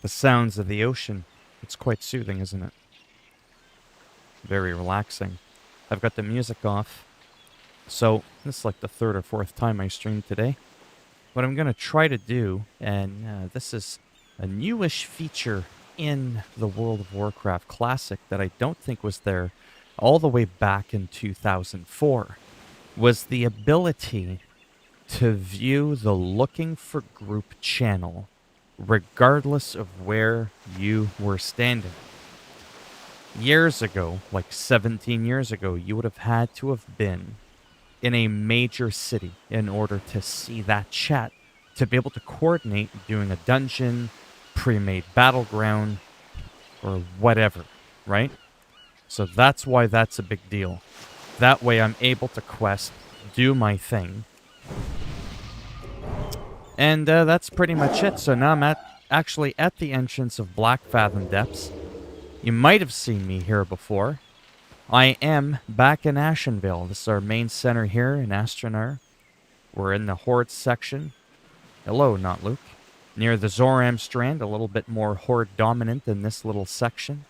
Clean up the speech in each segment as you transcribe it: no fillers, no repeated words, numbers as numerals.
The sounds of the ocean. It's quite soothing, isn't it? Very relaxing. I've got the music off. So, this is like the third or fourth time I streamed today. What I'm going to try to do, and this is a newish feature in the World of Warcraft Classic that I don't think was there all the way back in 2004, was the ability to view the looking for group channel regardless of where you were standing. Years ago, like 17 years ago, you would have had to have been in a major city in order to see that chat, to be able to coordinate doing a dungeon, pre-made battleground, or whatever, right? So that's why that's a big deal. That way I'm able to quest, do my thing. And that's pretty much it. So now I'm actually at the entrance of Black Fathom Depths. You might have seen me here before. I am back in Ashenvale. This is our main center here in Astronar. We're in the Horde section. Hello, not Luke. Near the Zoram Strand, a little bit more Horde dominant than this little section.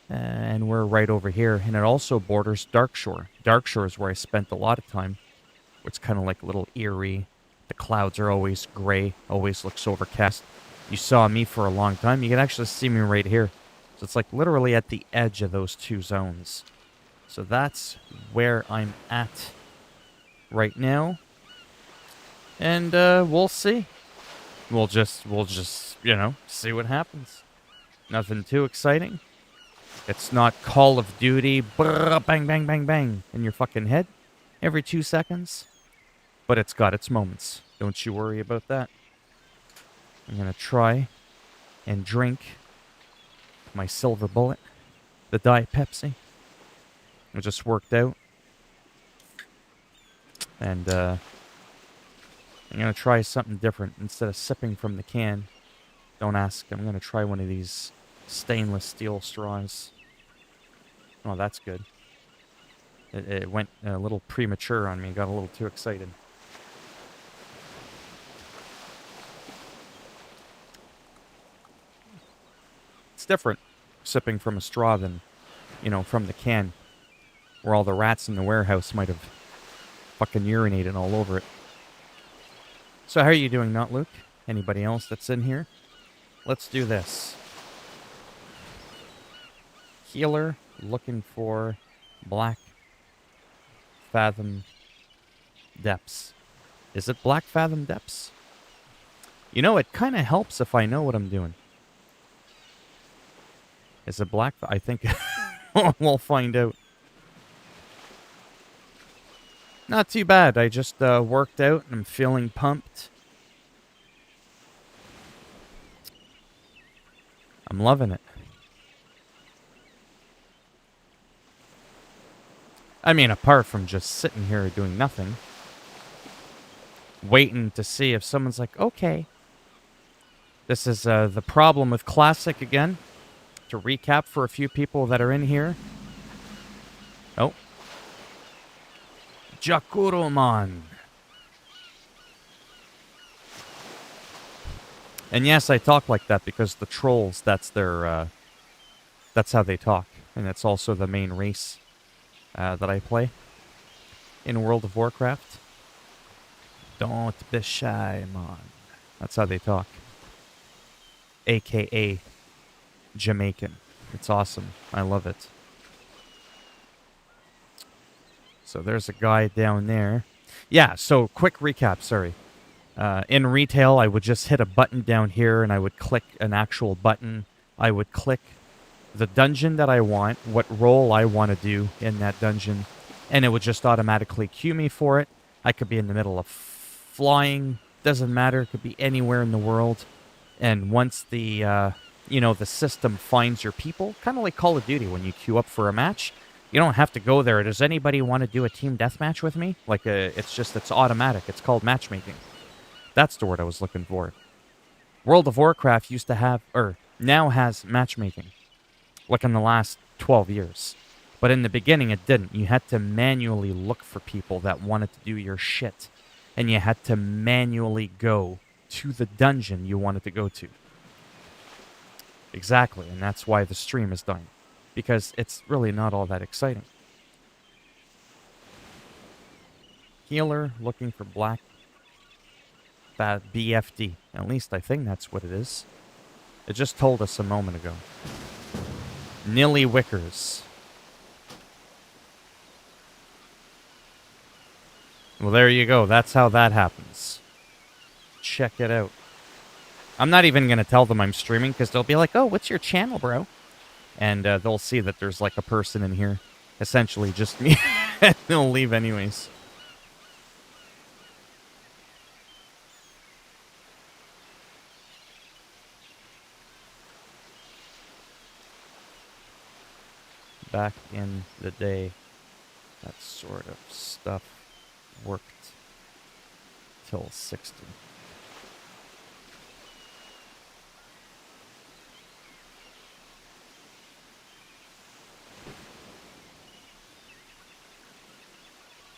And we're right over here. And it also borders Darkshore. Darkshore is where I spent a lot of time. It's kind of like a little eerie. The clouds are always gray, always looks overcast. You saw me for a long time. You can actually see me right here. So it's like literally at the edge of those two zones. So that's where I'm at right now. And we'll see. We'll just, you know, see what happens. Nothing too exciting. It's not Call of Duty, brrr, bang, bang, bang, bang, in your fucking head every 2 seconds. But it's got its moments. Don't you worry about that. I'm going to try and drink my silver bullet, the Diet Pepsi. It just worked out. And I'm going to try something different. Instead of sipping from the can, don't ask, I'm going to try one of these stainless steel straws. Oh, that's good. It went a little premature on me. Got a little too excited. It's different sipping from a straw than, you know, from the can, where all the rats in the warehouse might have fucking urinated all over it. So how are you doing, Not Luke? Anybody else that's in here? Let's do this. Healer looking for Black Fathom Depths. Is it Black Fathom Depths? You know, it kind of helps if I know what I'm doing. Is it Black? I think we'll find out. Not too bad. I just worked out and I'm feeling pumped. I'm loving it. I mean, apart from just sitting here doing nothing. Waiting to see if someone's like, okay. This is the problem with Classic again. To recap for a few people that are in here. Oh. Jakuroman. And yes, I talk like that because the trolls, that's their, that's how they talk. And it's also the main race that I play in World of Warcraft. Don't be shy, man. That's how they talk. AKA Jamaican. It's awesome. I love it. So there's a guy down there. Yeah, so quick recap, sorry. In retail, I would just hit a button down here and I would click an actual button. I would click the dungeon that I want, what role I want to do in that dungeon, and it would just automatically queue me for it. I could be in the middle of flying, doesn't matter, it could be anywhere in the world. And once the, you know, the system finds your people, kind of like Call of Duty when you queue up for a match, you don't have to go there. Does anybody want to do a team deathmatch with me? Like, it's automatic. It's called matchmaking. That's the word I was looking for. World of Warcraft used to have, or now has matchmaking. Like in the last 12 years. But in the beginning, it didn't. You had to manually look for people that wanted to do your shit. And you had to manually go to the dungeon you wanted to go to. Exactly, and that's why the stream is dying. Because it's really not all that exciting. Healer looking for black BFD. At least I think that's what it is. It just told us a moment ago. Nilly Wickers. Well, there you go. That's how that happens. Check it out. I'm not even going to tell them I'm streaming because they'll be like, oh, what's your channel, bro? And they'll see that there's like a person in here. Essentially just me. They'll leave anyways. Back in the day, that sort of stuff worked till 60.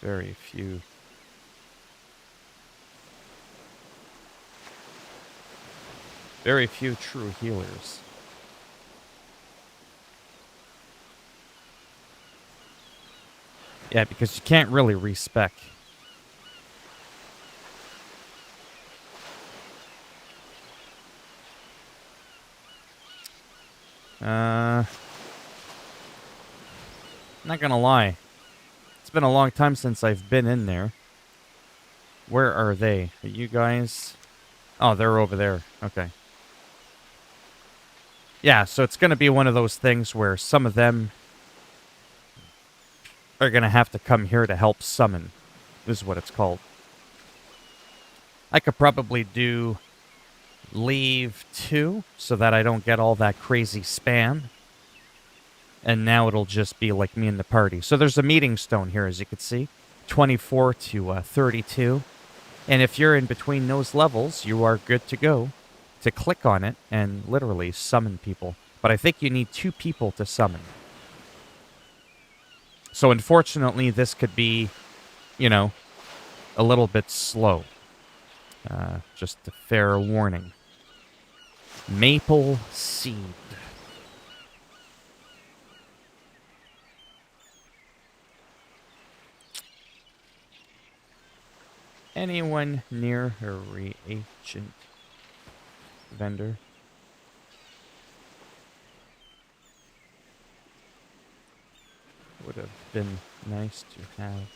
Very few. Very few true healers. Yeah, because you can't really respec. Not gonna lie. It's been a long time since I've been in there. Where are they? Are you guys? Oh, they're over there. Okay. Yeah, so it's gonna be one of those things where some of them are gonna have to come here to help summon. This is what it's called. I could probably do leave 2 so that I don't get all that crazy spam. And now it'll just be like me and the party. So there's a meeting stone here, as you can see. 24 to 32. And if you're in between those levels, you are good to go to click on it and literally summon people. But I think you need 2 people to summon. So unfortunately, this could be, you know, a little bit slow. Just a fair warning. Maple seed. Anyone near a reagent vendor? Would have been nice to have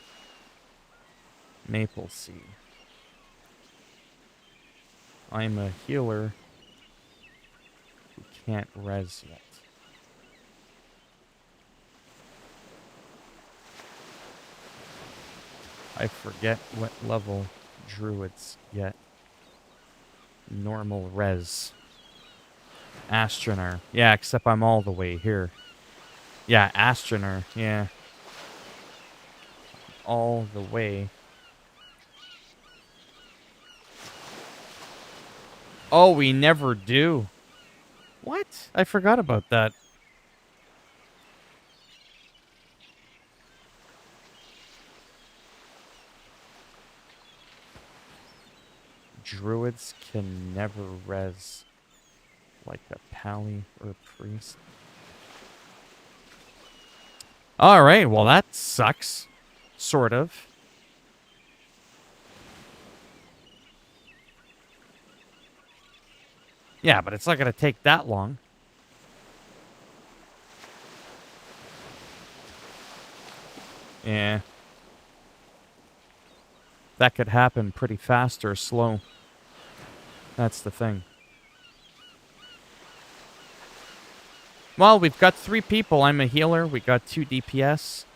maple seed. I'm a healer who can't res yet. I forget what level druids get. Normal res. Astronar. Yeah, except I'm all the way here. Yeah, Astronar. Yeah. All the way. Oh, we never do. What? I forgot about that. Druids can never res like a pally or priest. Alright, well that sucks. Sort of. Yeah, but it's not going to take that long. Yeah. That could happen pretty fast or slow. That's the thing. Well, we've got 3 people. I'm a healer. We got 2 DPS.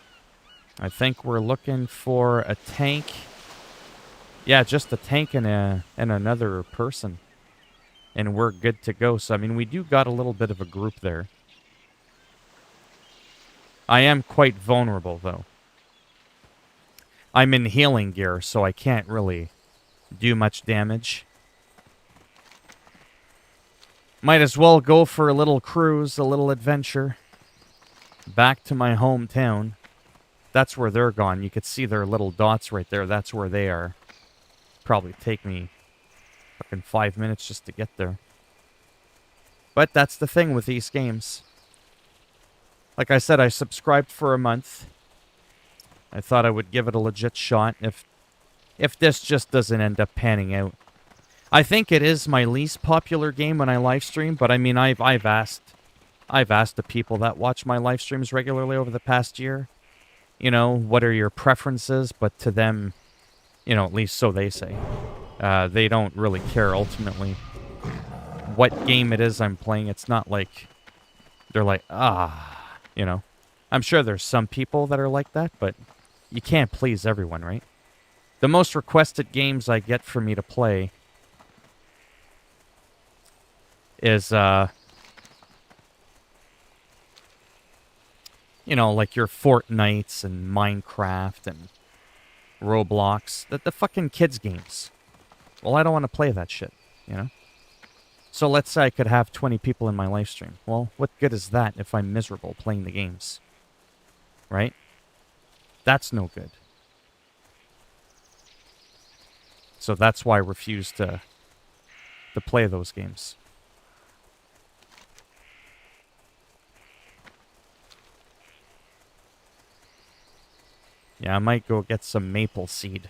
I think we're looking for a tank. Yeah, just a tank and another person. And we're good to go. So, I mean, we do got a little bit of a group there. I am quite vulnerable, though. I'm in healing gear, so I can't really do much damage. Might as well go for a little cruise, a little adventure. Back to my hometown. That's where they're gone. You could see their little dots right there. That's where they are. Probably take me fucking 5 minutes just to get there. But that's the thing with these games. Like I said, I subscribed for a month. I thought I would give it a legit shot if this just doesn't end up panning out. I think it is my least popular game when I live stream, but I mean I've asked the people that watch my live streams regularly over the past year, you know, what are your preferences? But to them, you know, at least so they say, they don't really care ultimately what game it is I'm playing. It's not like they're like, you know. I'm sure there's some people that are like that, but you can't please everyone, right? The most requested games I get for me to play is, you know, like your Fortnites and Minecraft and Roblox. The fucking kids' games. Well, I don't want to play that shit, you know? So let's say I could have 20 people in my live stream. Well, what good is that if I'm miserable playing the games? Right? That's no good. So that's why I refuse to play those games. Yeah, I might go get some maple seed.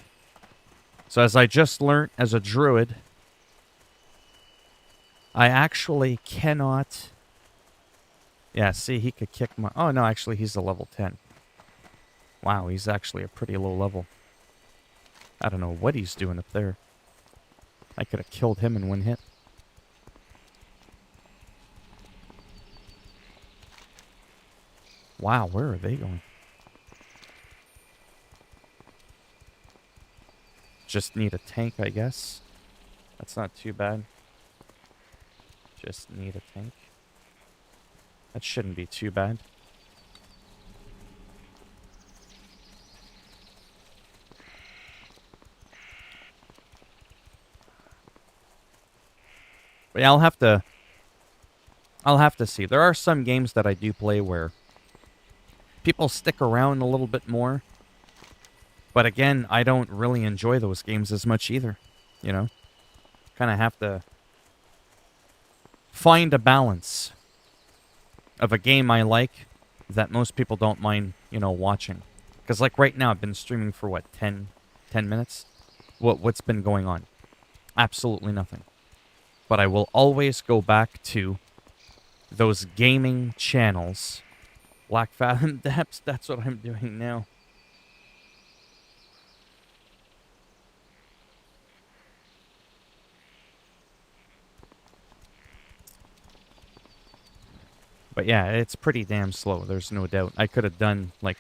So as I just learnt as a druid, I actually cannot... Yeah, see, he could kick my... Oh, no, actually, he's a level 10. Wow, he's actually a pretty low level. I don't know what he's doing up there. I could have killed him in one hit. Wow, where are they going? Just need a tank, I guess. That's not too bad. Just need a tank. That shouldn't be too bad. But yeah, I'll have to see. There are some games that I do play where people stick around a little bit more. But again, I don't really enjoy those games as much either. You know? Kind of have to find a balance of a game I like that most people don't mind, you know, watching. Because like right now, I've been streaming for what, 10 minutes? What's been going on? Absolutely nothing. But I will always go back to those gaming channels. Black Fathom Depths, that's what I'm doing now. But yeah, it's pretty damn slow, there's no doubt. I could have done, like,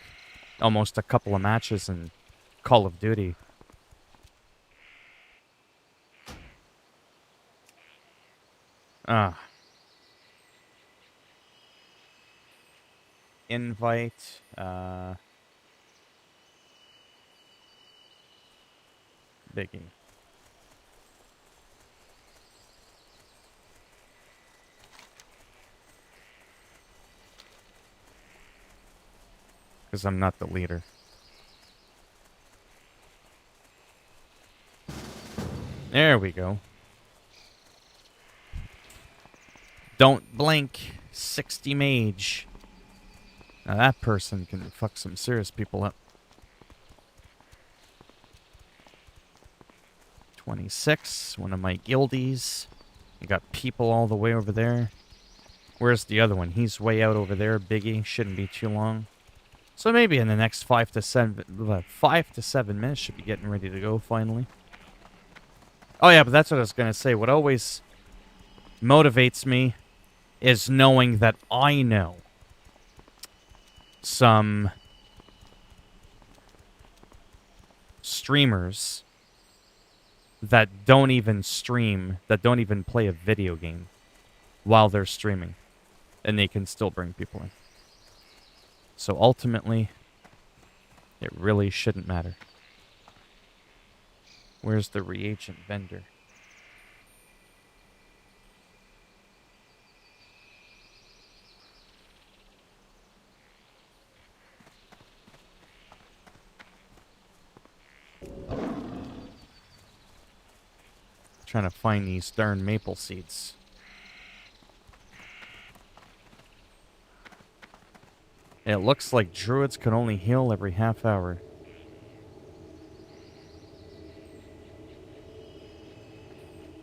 almost a couple of matches in Call of Duty. Invite, Biggie. Because I'm not the leader. There we go. Don't blink, 60 mage. Now that person can fuck some serious people up. 26, one of my guildies. You got people all the way over there. Where's the other one? He's way out over there. Biggie. Shouldn't be too long. So maybe in the next 5 to 7 minutes should be getting ready to go finally. Oh yeah, but that's what I was going to say. What always motivates me is knowing that I know some streamers that don't even stream, that don't even play a video game while they're streaming, and they can still bring people in. So ultimately, it really shouldn't matter. Where's the reagent vendor? Trying to find these darn maple seeds. It looks like druids can only heal every half hour.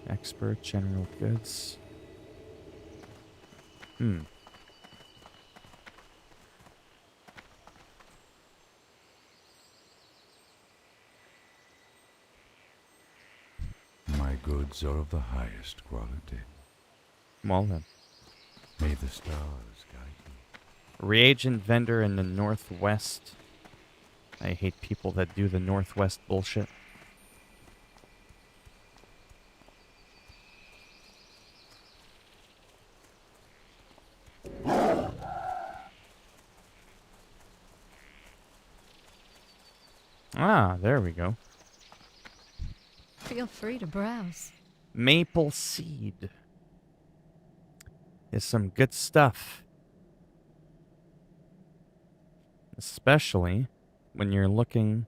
Expert, general goods. My goods are of the highest quality. Well then. May the stars guide you. Reagent vendor in the northwest. I hate people that do the northwest bullshit. Ah, there we go. Feel free to browse. Maple seed is some good stuff. Especially when you're looking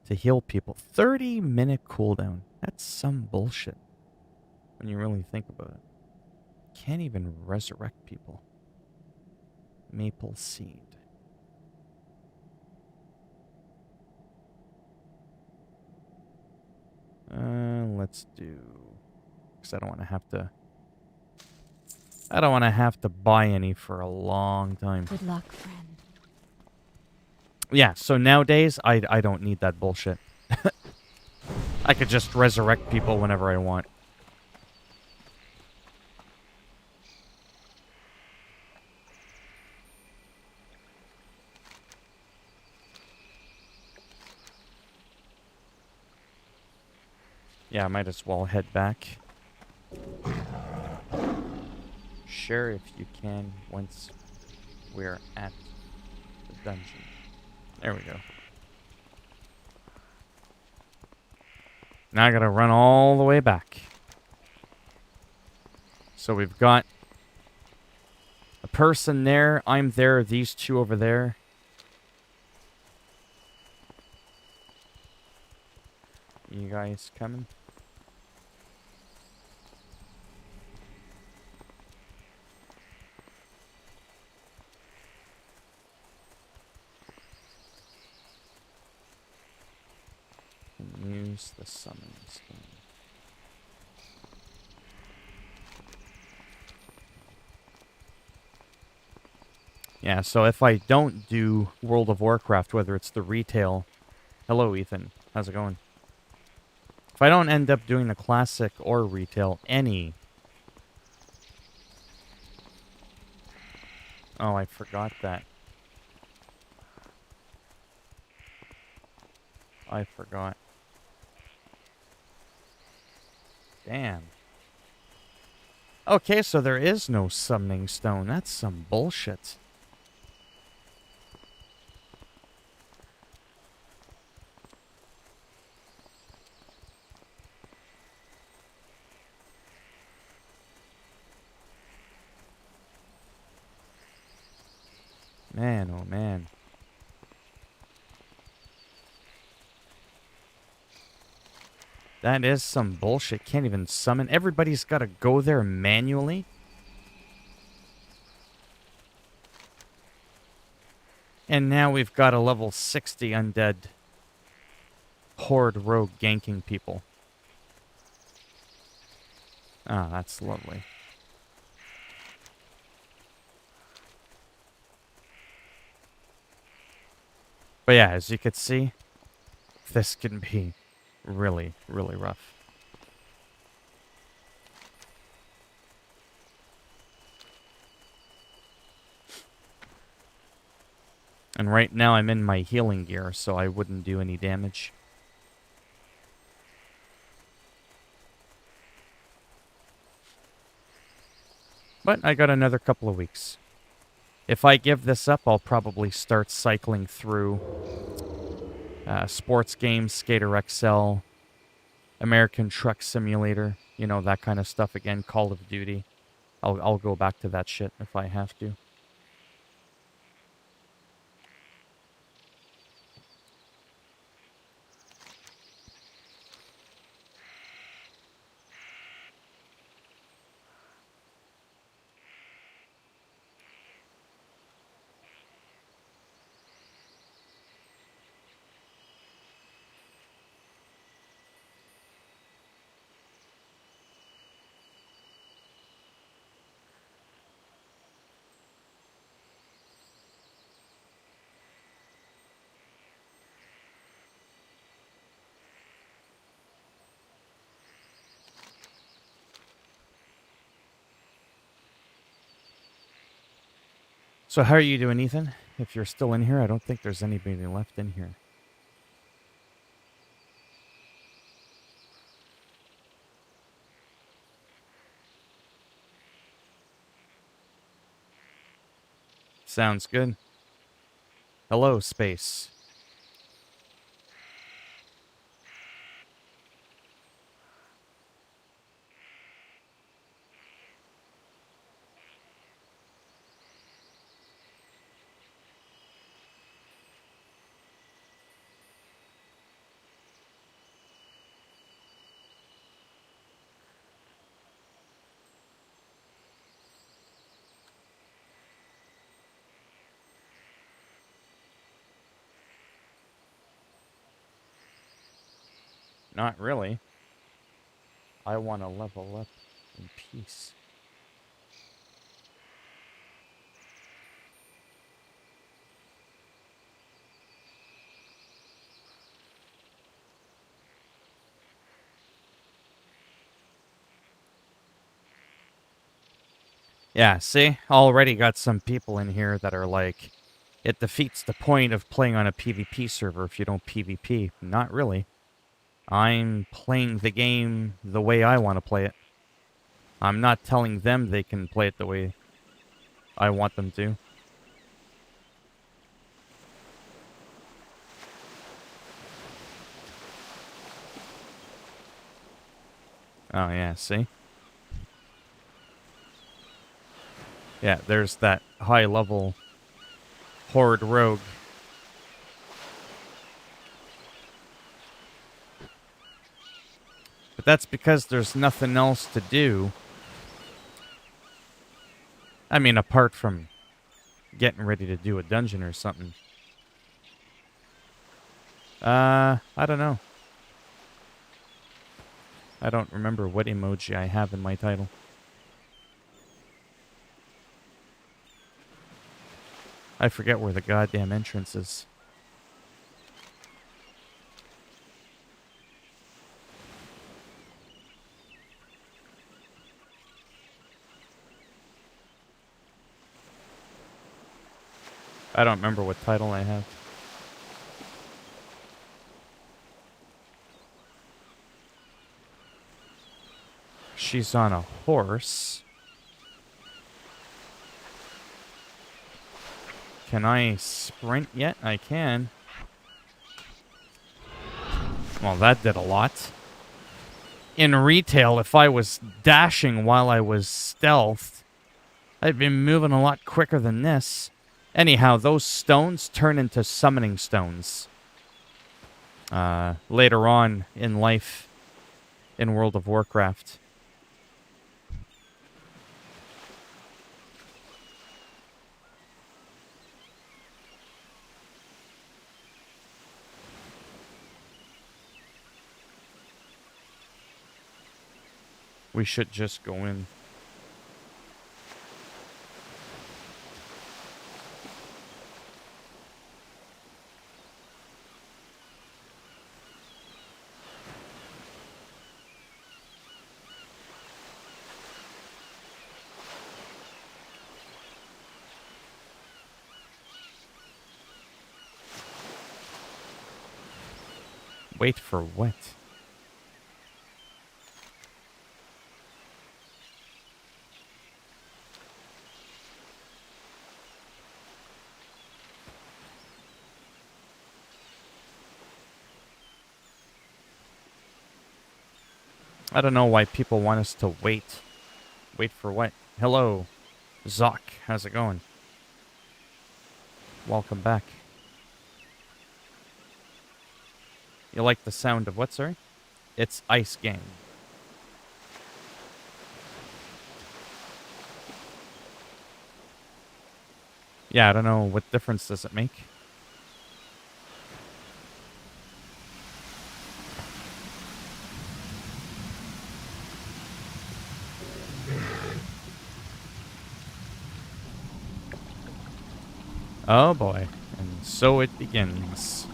to heal people. 30-minute cooldown. That's some bullshit when you really think about it. Can't even resurrect people. Maple seed. Let's do... Because I don't want to have to buy any for a long time. Good luck, friend. Yeah, so nowadays, I don't need that bullshit. I could just resurrect people whenever I want. Yeah, I might as well head back. Share if you can once we're at the dungeon. There we go. Now I gotta run all the way back. So we've got a person there, I'm there, these two over there. You guys coming? Use the summon stone. Yeah, so if I don't do World of Warcraft, whether it's the retail... Hello, Ethan. How's it going? If I don't end up doing the classic or retail, any... Oh, I forgot that. I forgot. Damn. Okay, so there is no summoning stone. That's some bullshit. Man, oh man. That is some bullshit. Can't even summon. Everybody's got to go there manually. And now we've got a level 60 undead horde rogue ganking people. Ah, that's lovely. But yeah, as you could see, this can be really, really rough. And right now I'm in my healing gear, so I wouldn't do any damage. But I got another couple of weeks. If I give this up, I'll probably start cycling through sports games, Skater XL, American Truck Simulator, you know, that kind of stuff again, Call of Duty. I'll go back to that shit if I have to. So how are you doing, Ethan? If you're still in here, I don't think there's anybody left in here. Sounds good. Hello, space. Not really. I want to level up in peace. Yeah, see? Already got some people in here that are like, it defeats the point of playing on a PvP server if you don't PvP. Not really. I'm playing the game the way I want to play it. I'm not telling them they can play it the way I want them to. Oh, yeah, see? Yeah, there's that high-level horde rogue. But that's because there's nothing else to do. I mean, apart from getting ready to do a dungeon or something. I don't know. I don't remember what emoji I have in my title. I forget where the goddamn entrance is. I don't remember what title I have. She's on a horse. Can I sprint yet? I can. Well, that did a lot. In retail, if I was dashing while I was stealthed, I'd be moving a lot quicker than this. Anyhow, those stones turn into summoning stones. Later on in life, in World of Warcraft. We should just go in. Wait for what? I don't know why people want us to wait. Wait for what? Hello, Zoc. How's it going? Welcome back. You like the sound of what, sorry? It's Ice Gang. Yeah, I don't know. What difference does it make? Oh boy. And so it begins.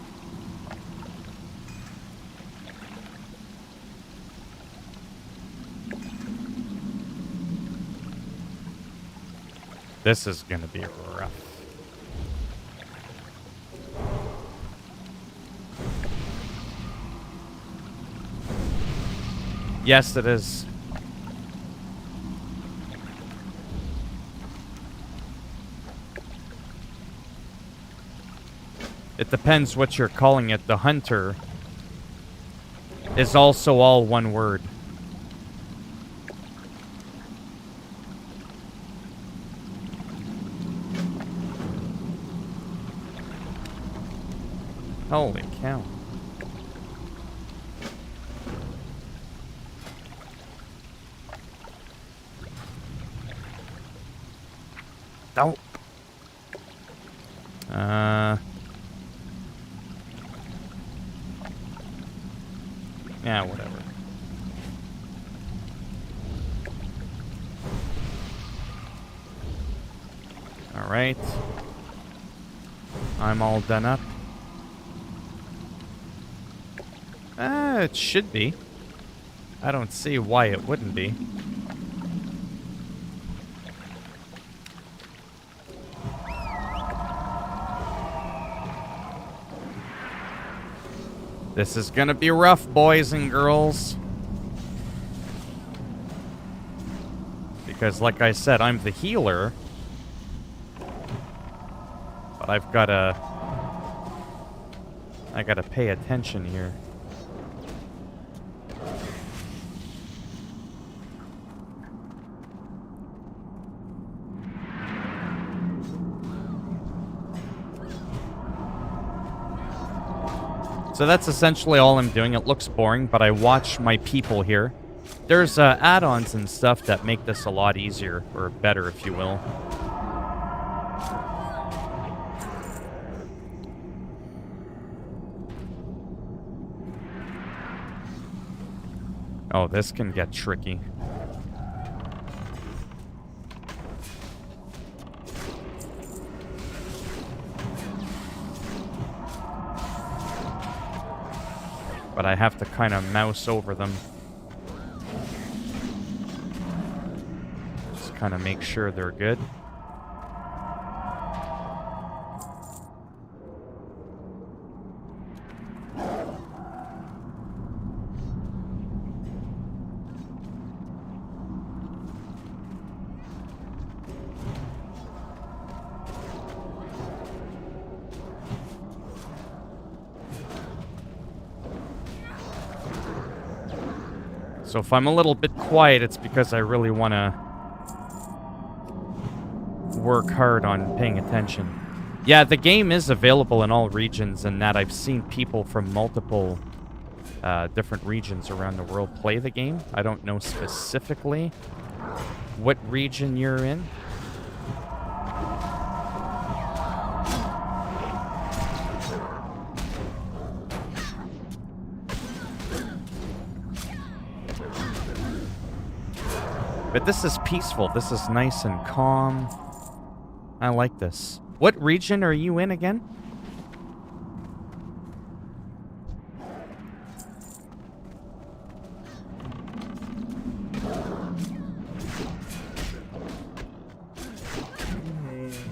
This is gonna be rough. Yes, it is. It depends what you're calling it. The hunter is also all one word. Holy cow. Oh. Yeah, whatever. All right. I'm all done up. It should be. I don't see why it wouldn't be. This is gonna be rough, boys and girls. Because, like I said, I'm the healer. But I gotta pay attention here. So that's essentially all I'm doing. It looks boring, but I watch my people here. There's add-ons and stuff that make this a lot easier, or better, if you will. Oh, this can get tricky. But I have to kind of mouse over them. Just kind of make sure they're good. So if I'm a little bit quiet, it's because I really want to work hard on paying attention. Yeah, the game is available in all regions, and that I've seen people from multiple different regions around the world play the game. I don't know specifically what region you're in. But this is peaceful. This is nice and calm. I like this. What region are you in again?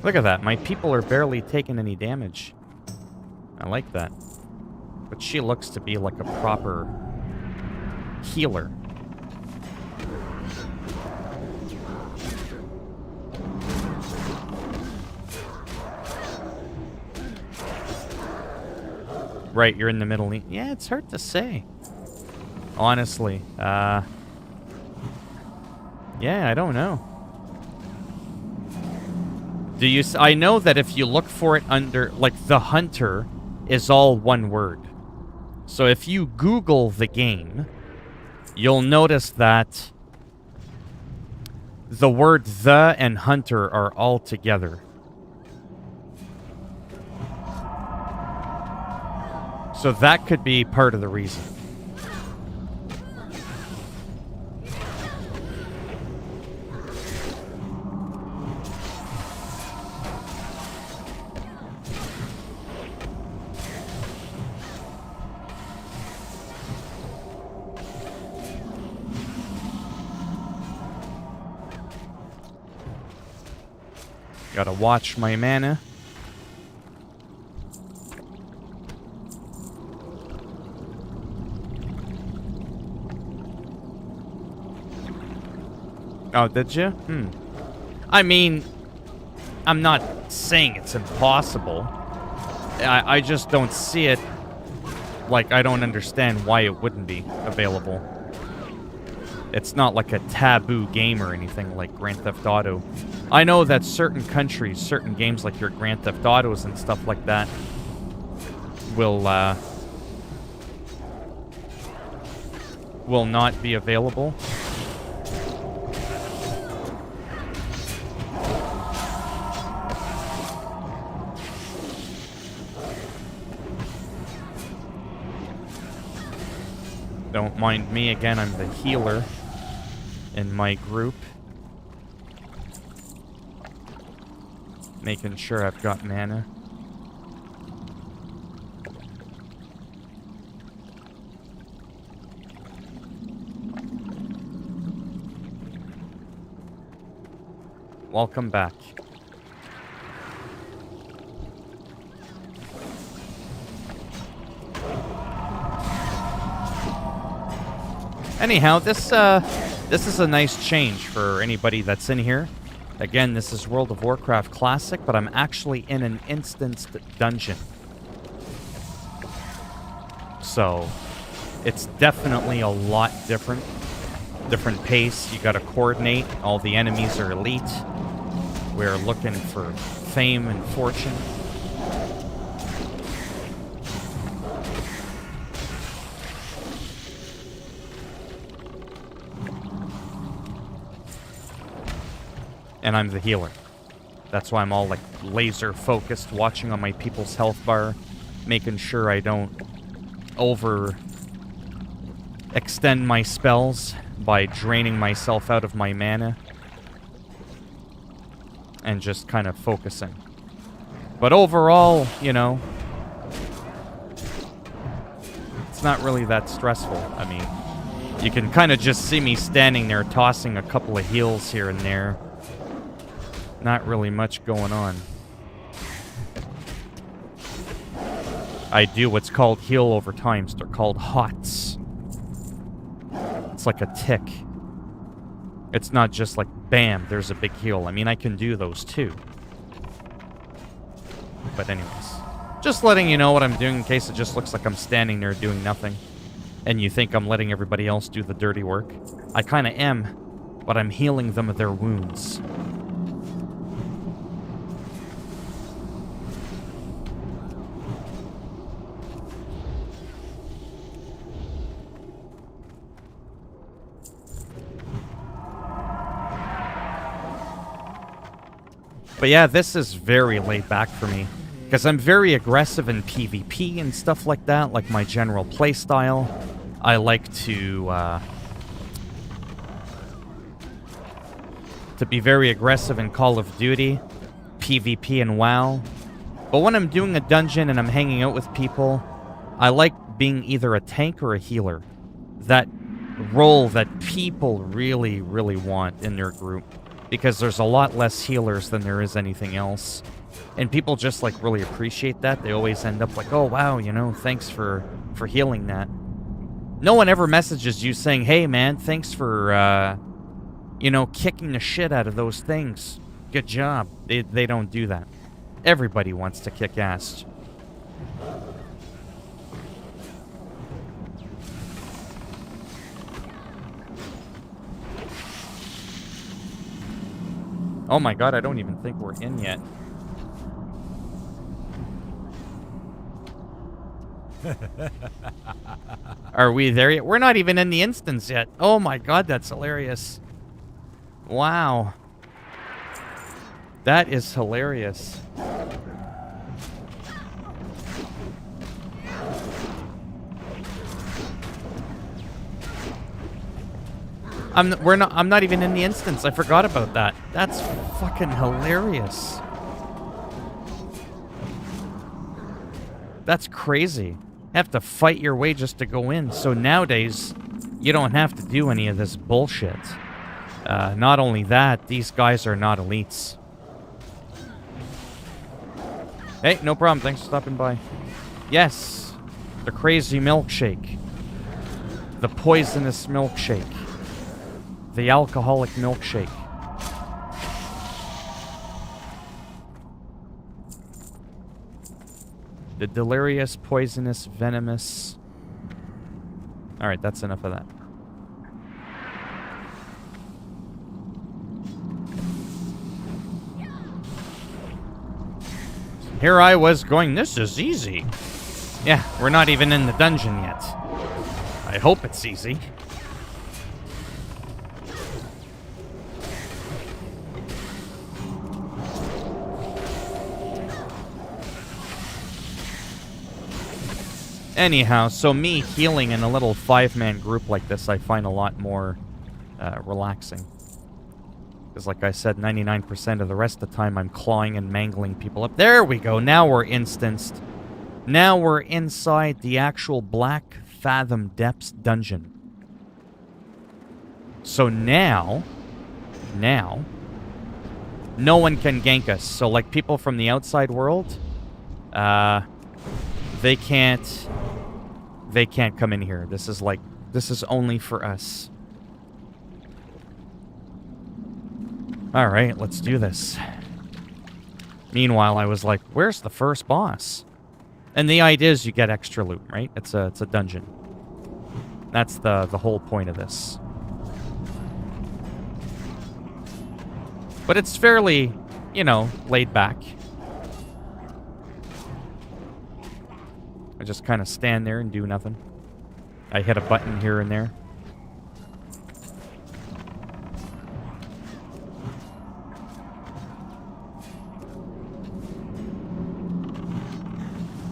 Look at that. My people are barely taking any damage. I like that. But she looks to be like a proper healer. Right, you're in the middle. Yeah, it's hard to say. Honestly. Yeah, I don't know. I know that if you look for it under, like, the hunter is all one word. So if you Google the game, you'll notice that the word the and hunter are all together. So that could be part of the reason. Gotta watch my mana. Oh, did you? Hmm. I mean, I'm not saying it's impossible. I just don't see it. Like, I don't understand why it wouldn't be available. It's not like a taboo game or anything like Grand Theft Auto. I know that certain countries, certain games like your Grand Theft Autos and stuff like that will not be available. Don't mind me, again, I'm the healer in my group. Making sure I've got mana. Welcome back. Anyhow, this is a nice change for anybody that's in here. Again, this is World of Warcraft Classic, but I'm actually in an instanced dungeon. So, it's definitely a lot different. Different pace, you gotta coordinate. All the enemies are elite. We're looking for fame and fortune. And I'm the healer. That's why I'm all like laser focused, watching on my people's health bar, making sure I don't extend my spells by draining myself out of my mana. And just kind of focusing. But overall, you know, it's not really that stressful. I mean, you can kind of just see me standing there tossing a couple of heals here and there. Not really much going on. I do what's called heal over times. They're called HOTS. It's like a tick. It's not just like, bam, there's a big heal. I mean, I can do those too. But anyways, just letting you know what I'm doing in case it just looks like I'm standing there doing nothing. And you think I'm letting everybody else do the dirty work. I kind of am, but I'm healing them of their wounds. But yeah, this is very laid back for me. Because I'm very aggressive in PvP and stuff like that, like my general playstyle. I like to be very aggressive in Call of Duty, PvP and WoW. But when I'm doing a dungeon and I'm hanging out with people, I like being either a tank or a healer. That role that people really, really want in their group. Because there's a lot less healers than there is anything else. And people just, like, really appreciate that. They always end up like, oh, wow, you know, thanks for healing that. No one ever messages you saying, hey, man, thanks for, you know, kicking the shit out of those things. Good job. They don't do that. Everybody wants to kick ass. Oh my god, I don't even think we're in yet. Are we there yet? We're not even in the instance yet. Oh my god, that's hilarious. Wow. That is hilarious. I'm not even in the instance. I forgot about that. That's fucking hilarious. That's crazy. You have to fight your way just to go in. So nowadays, you don't have to do any of this bullshit. Not only that, these guys are not elites. Hey, no problem. Thanks for stopping by. Yes, the crazy milkshake. The poisonous milkshake. The alcoholic milkshake. The delirious, poisonous, venomous... Alright, that's enough of that. Here I was going, this is easy. Yeah, we're not even in the dungeon yet. I hope it's easy. Anyhow, so me healing in a little 5-man group like this, I find a lot more relaxing. Because like I said, 99% of the rest of the time I'm clawing and mangling people up. There we go, now we're instanced. Now we're inside the actual Black Fathom Depths dungeon. So now, no one can gank us. So like people from the outside world, they can't come in here. This is only for us. All right, let's do this. Meanwhile, I was like, where's the first boss? And the idea is you get extra loot, right? It's a dungeon. That's the whole point of this. But it's fairly, laid back. I just kind of stand there and do nothing. I hit a button here and there.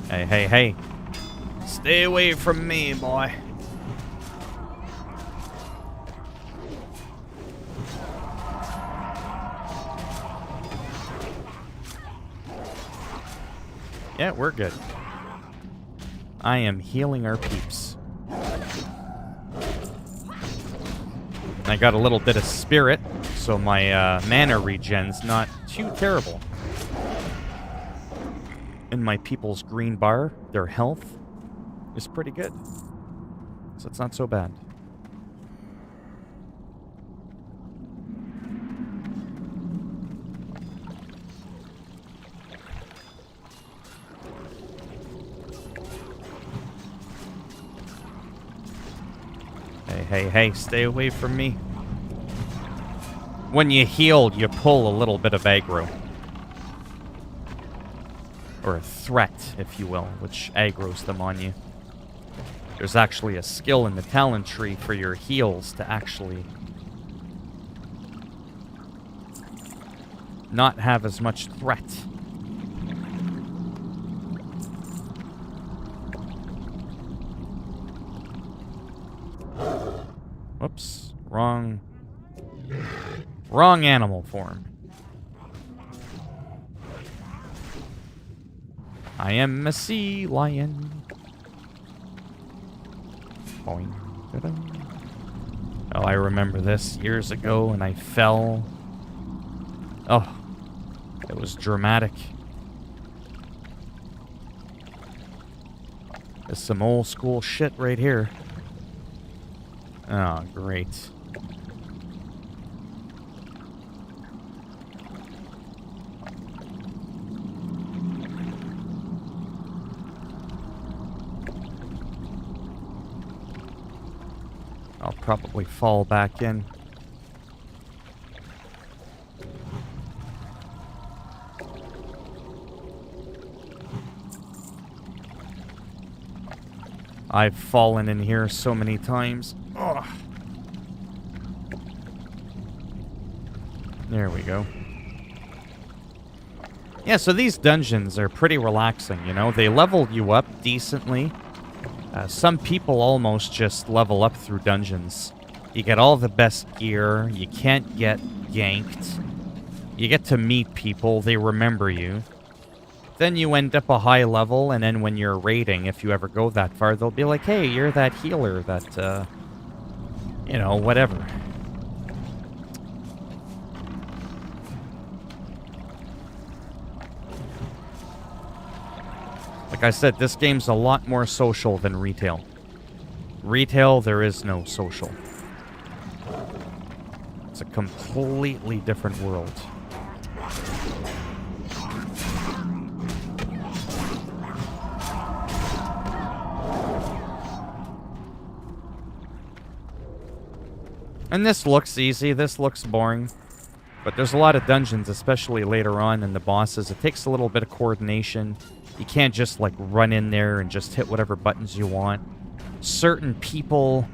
Hey. Stay away from me, boy. Yeah, we're good. I am healing our peeps. I got a little bit of spirit, so my mana regen's not too terrible. And my people's green bar, their health, is pretty good. So it's not so bad. Hey, stay away from me. When you heal, you pull a little bit of aggro. Or a threat, if you will, which aggroes them on you. There's actually a skill in the talent tree for your heals to actually not have as much threat. Whoops. Wrong animal form. I am a sea lion. Boing. Ta-da. Oh, I remember this years ago, and I fell. Oh, it was dramatic. There's some old school shit right here. Oh, great. I'll probably fall back in. I've fallen in here so many times. Ugh. There we go. Yeah, so these dungeons are pretty relaxing, They level you up decently. Some people almost just level up through dungeons. You get all the best gear. You can't get ganked. You get to meet people. They remember you. Then you end up a high level, and then when you're raiding, if you ever go that far, they'll be like, hey, you're that healer that, whatever. Like I said, this game's a lot more social than retail. Retail, there is no social. a completely different world. And this looks easy, this looks boring. But there's a lot of dungeons, especially later on in the bosses. It takes a little bit of coordination. You can't just, like, run in there and just hit whatever buttons you want. Certain people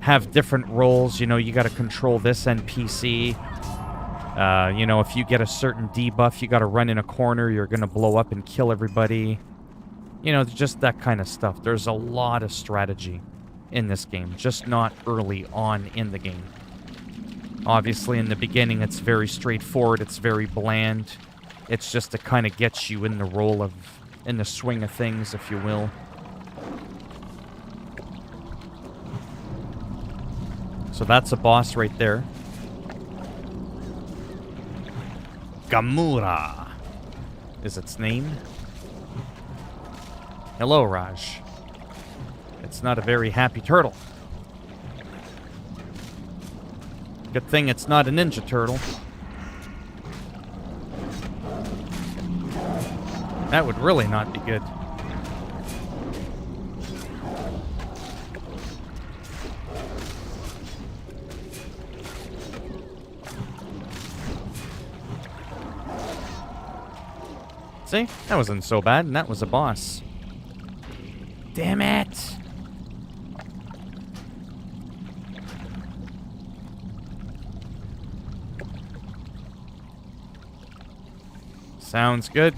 have different roles. You know, you gotta control this NPC. You know, if you get a certain debuff, you gotta run in a corner. You're gonna blow up and kill everybody. You know, just that kind of stuff. There's a lot of strategy in this game, just not early on in the game. Obviously, in the beginning, it's very straightforward. It's very bland. It's just to kind of get you in the role of, in the swing of things, if you will. So that's a boss right there. Gamura is its name. Hello, Raj. It's not a very happy turtle. Good thing it's not a ninja turtle. That would really not be good. See? That wasn't so bad, and that was a boss. Damn it! Sounds good.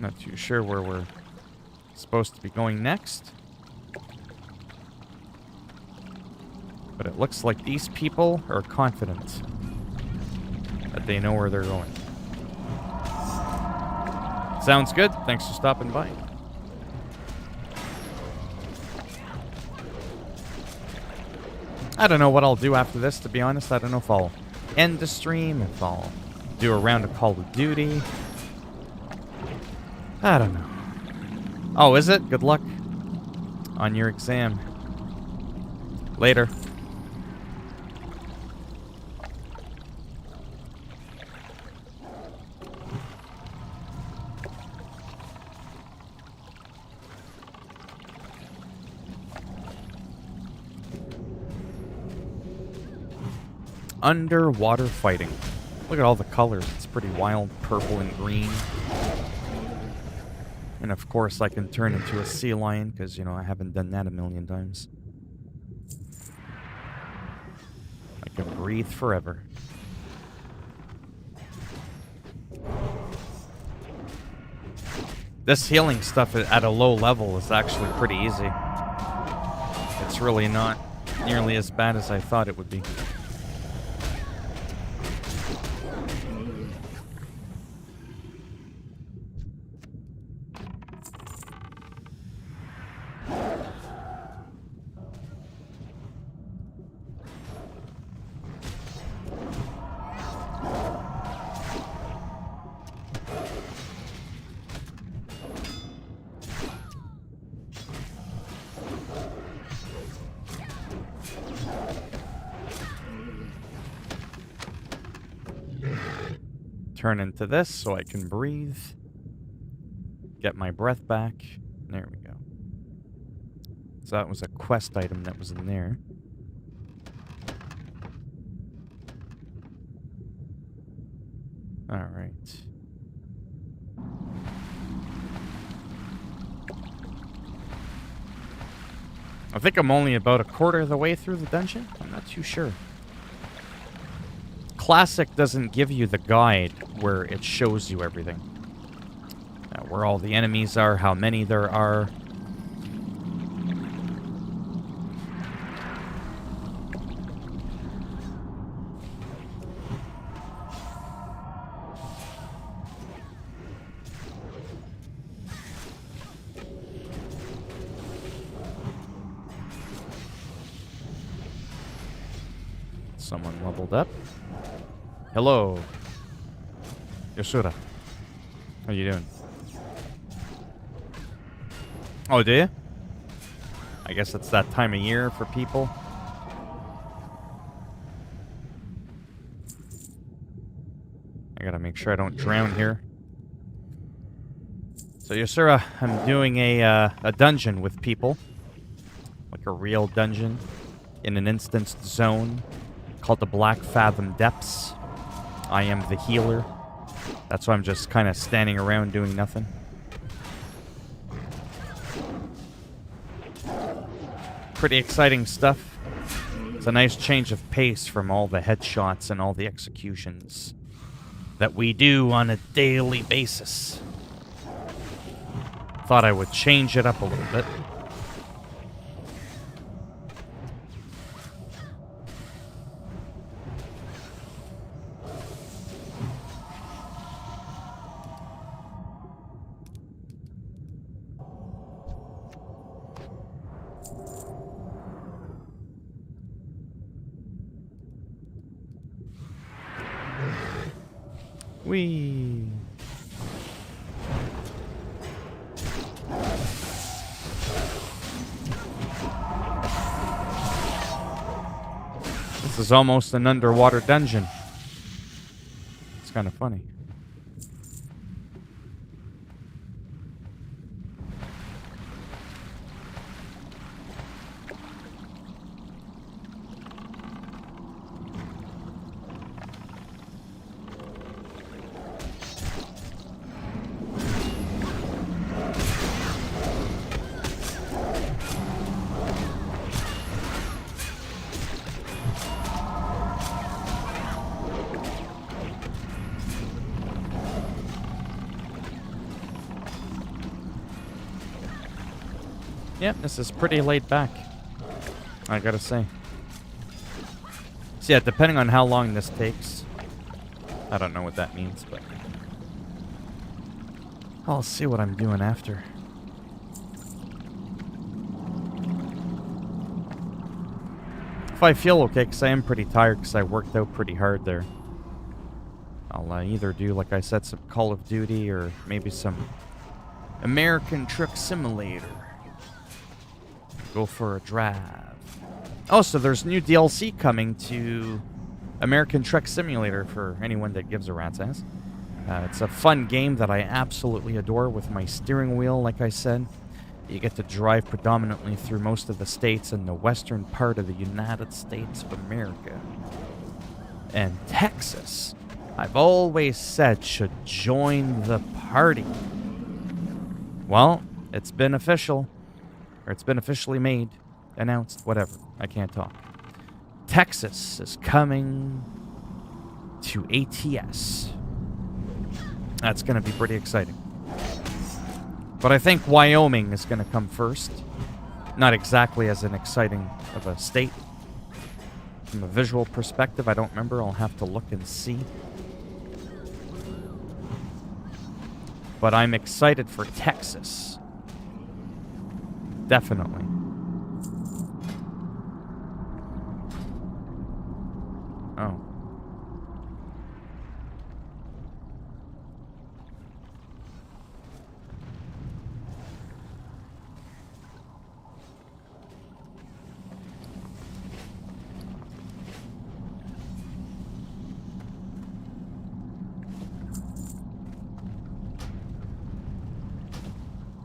Not too sure where we're supposed to be going next. But it looks like these people are confident that they know where they're going. Sounds good. Thanks for stopping by. I don't know what I'll do after this, to be honest. I don't know if I'll end the stream, if I'll do a round of Call of Duty. I don't know. Oh, is it? Good luck on your exam. Later. Underwater fighting. Look at all the colors. It's pretty wild. Purple and green. And of course I can turn into a sea lion because, you know, I haven't done that a million times. I can breathe forever. This healing stuff at a low level is actually pretty easy. It's really not nearly as bad as I thought it would be. Turn into this so I can breathe. Get my breath back. There we go. So that was a quest item that was in there. Alright. I think I'm only about a quarter of the way through the dungeon. I'm not too sure. Classic doesn't give you the guide where it shows you everything. Where all the enemies are, how many there are. Someone leveled up. Hello. Yasura, how you doing? Oh, do you? I guess it's that time of year for people. I gotta make sure I don't drown here. So, Yasura, I'm doing a dungeon with people. Like a real dungeon. In an instanced zone. Called the Black Fathom Depths. I am the healer. That's why I'm just kind of standing around doing nothing. Pretty exciting stuff. It's a nice change of pace from all the headshots and all the executions that we do on a daily basis. Thought I would change it up a little bit. Whee! This is almost an underwater dungeon. It's kind of funny. Yep, this is pretty laid back, I gotta say. So yeah, depending on how long this takes, I don't know what that means, but I'll see what I'm doing after. If I feel okay, because I am pretty tired, because I worked out pretty hard there, I'll either do, like I said, some Call of Duty, or maybe some American Truck Simulator. Go for a drive. Oh, so there's new DLC coming to American Truck Simulator for anyone that gives a rat's ass. It's a fun game that I absolutely adore with my steering wheel, like I said. You get to drive predominantly through most of the states in the western part of the United States of America. And Texas, I've always said, should join the party. Well, it's been official. Or it's been officially made, announced, whatever. I can't talk. Texas is coming to ATS. That's going to be pretty exciting. But I think Wyoming is going to come first. Not exactly as an exciting of a state. From a visual perspective, I don't remember. I'll have to look and see. But I'm excited for Texas. Definitely. Oh.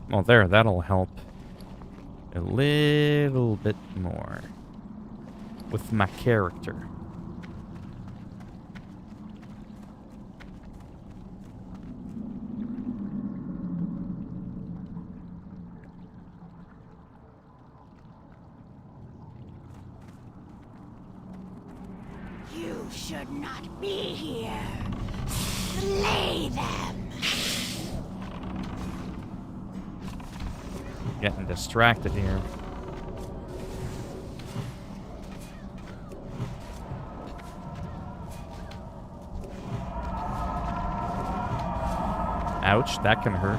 Well, there, that'll help a little bit more with my character. You should not be here. Slay them. Getting distracted here. Ouch, that can hurt.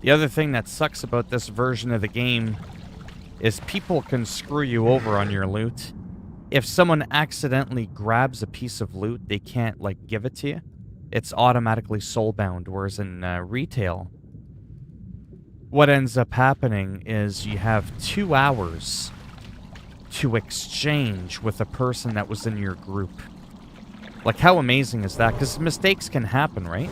The other thing that sucks about this version of the game is people can screw you over on your loot. If someone accidentally grabs a piece of loot, they can't, like, give it to you. It's automatically soulbound, whereas in retail, what ends up happening is you have 2 hours to exchange with a person that was in your group. Like, how amazing is that? Because mistakes can happen, right?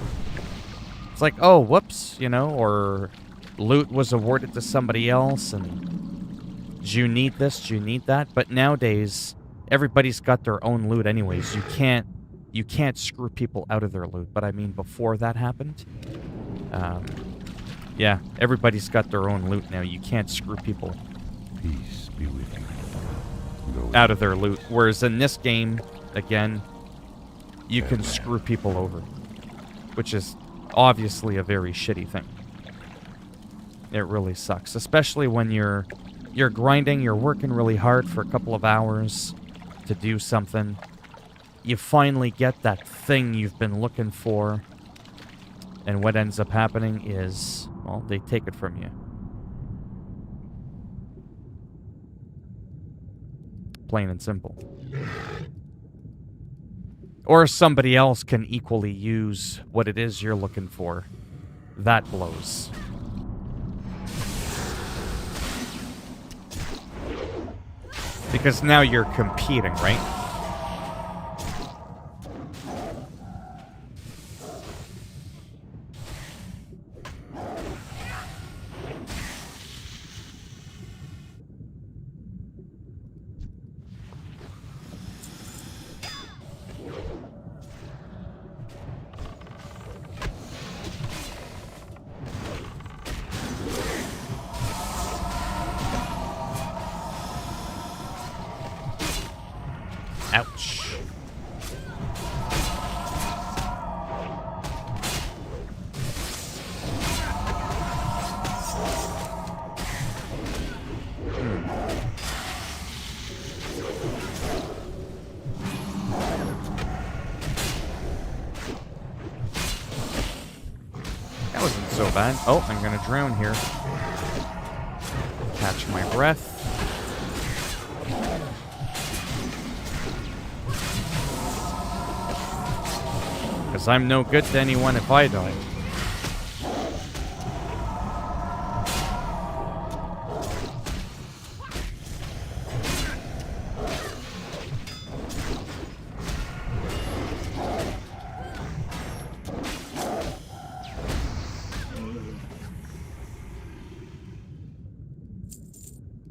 It's like, oh, whoops, you know, or loot was awarded to somebody else, and do you need this, do you need that? But nowadays, everybody's got their own loot anyways. You can't screw people out of their loot. But I mean, before that happened, yeah, everybody's got their own loot now. You can't screw people Peace be with you. No. out of their loot. Whereas in this game, again, you can screw people over, which is obviously a very shitty thing. It really sucks, especially when you're grinding, you're working really hard for a couple of hours to do something. You finally get that thing you've been looking for, and what ends up happening is, well, they take it from you. Plain and simple. Or somebody else can equally use what it is you're looking for. That blows. Because now you're competing, right? Ouch. That wasn't so bad. Oh, I'm gonna drown here. Catch my breath. Because I'm no good to anyone if I die.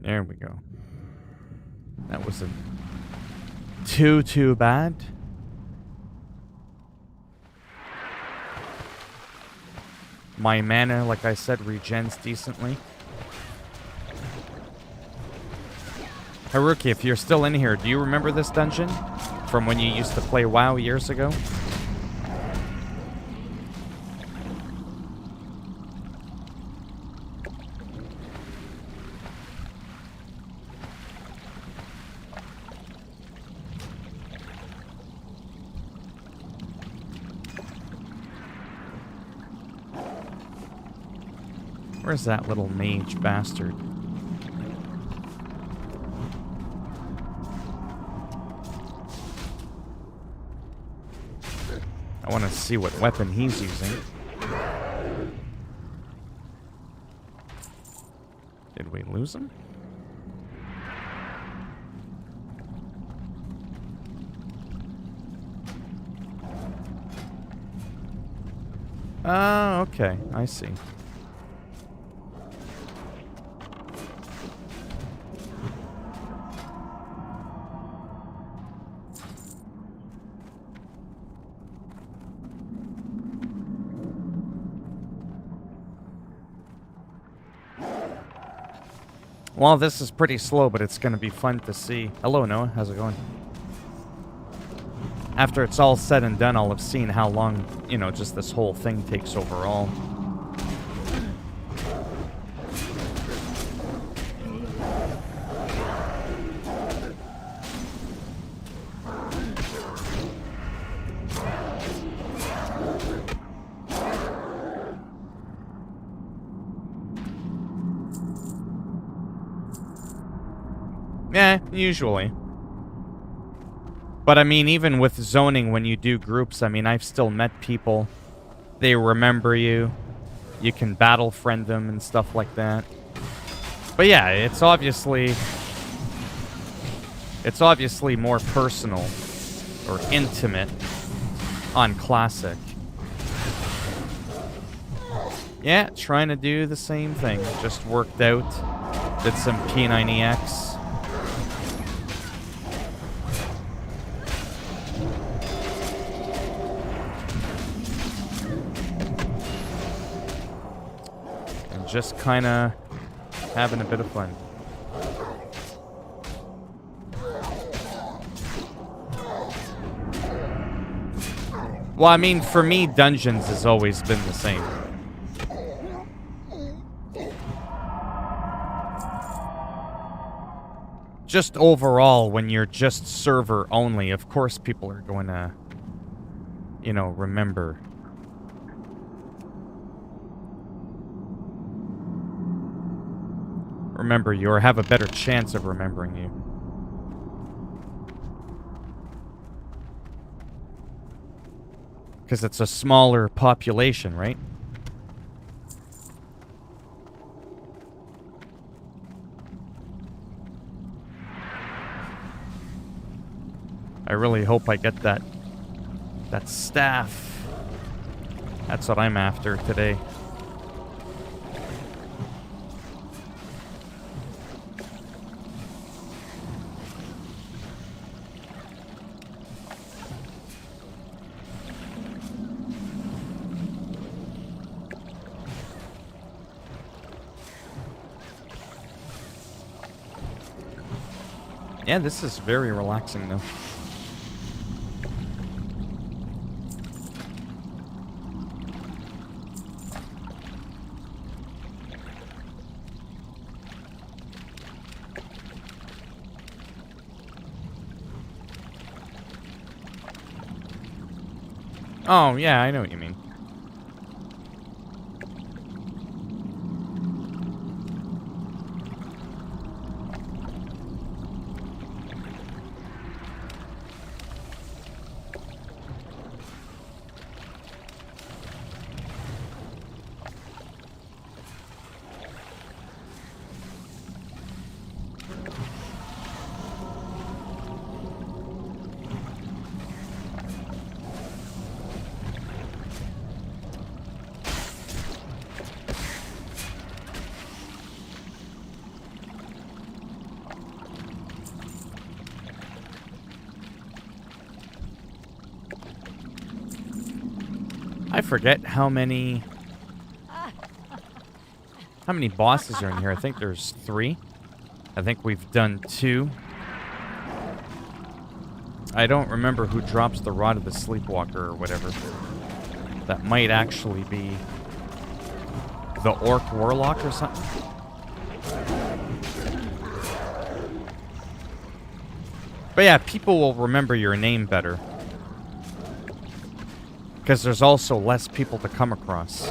There we go. That wasn't too bad. My mana, like I said, regens decently. Haruki, if you're still in here, do you remember this dungeon? From when you used to play WoW years ago? Where's that little mage bastard? I want to see what weapon he's using. Did we lose him? Oh, okay. I see. Well, this is pretty slow, but it's going to be fun to see. Hello, Noah. How's it going? After it's all said and done, I'll have seen how long, you know, just this whole thing takes overall. Yeah, usually. But I mean, even with zoning, when you do groups, I mean, I've still met people. They remember you. You can battle friend them and stuff like that. But yeah, it's obviously more personal or intimate on Classic. Yeah, trying to do the same thing. Just worked out. Did some P90X. And just kind of having a bit of fun. Well, I mean, for me, Dungeons has always been the same. Just overall, when you're just server only, of course people are going to, you know, remember. Remember you, or have a better chance of remembering you. Because it's a smaller population, right? I really hope I get that staff. That's what I'm after today. Yeah, this is very relaxing though. Oh, yeah, I know what you mean. I forget how many bosses are in here. I think there's 3. I think we've done 2. I don't remember who drops the Rod of the Sleepwalker or whatever. That might actually be the Orc Warlock or something. But yeah, people will remember your name better. Because there's also less people to come across.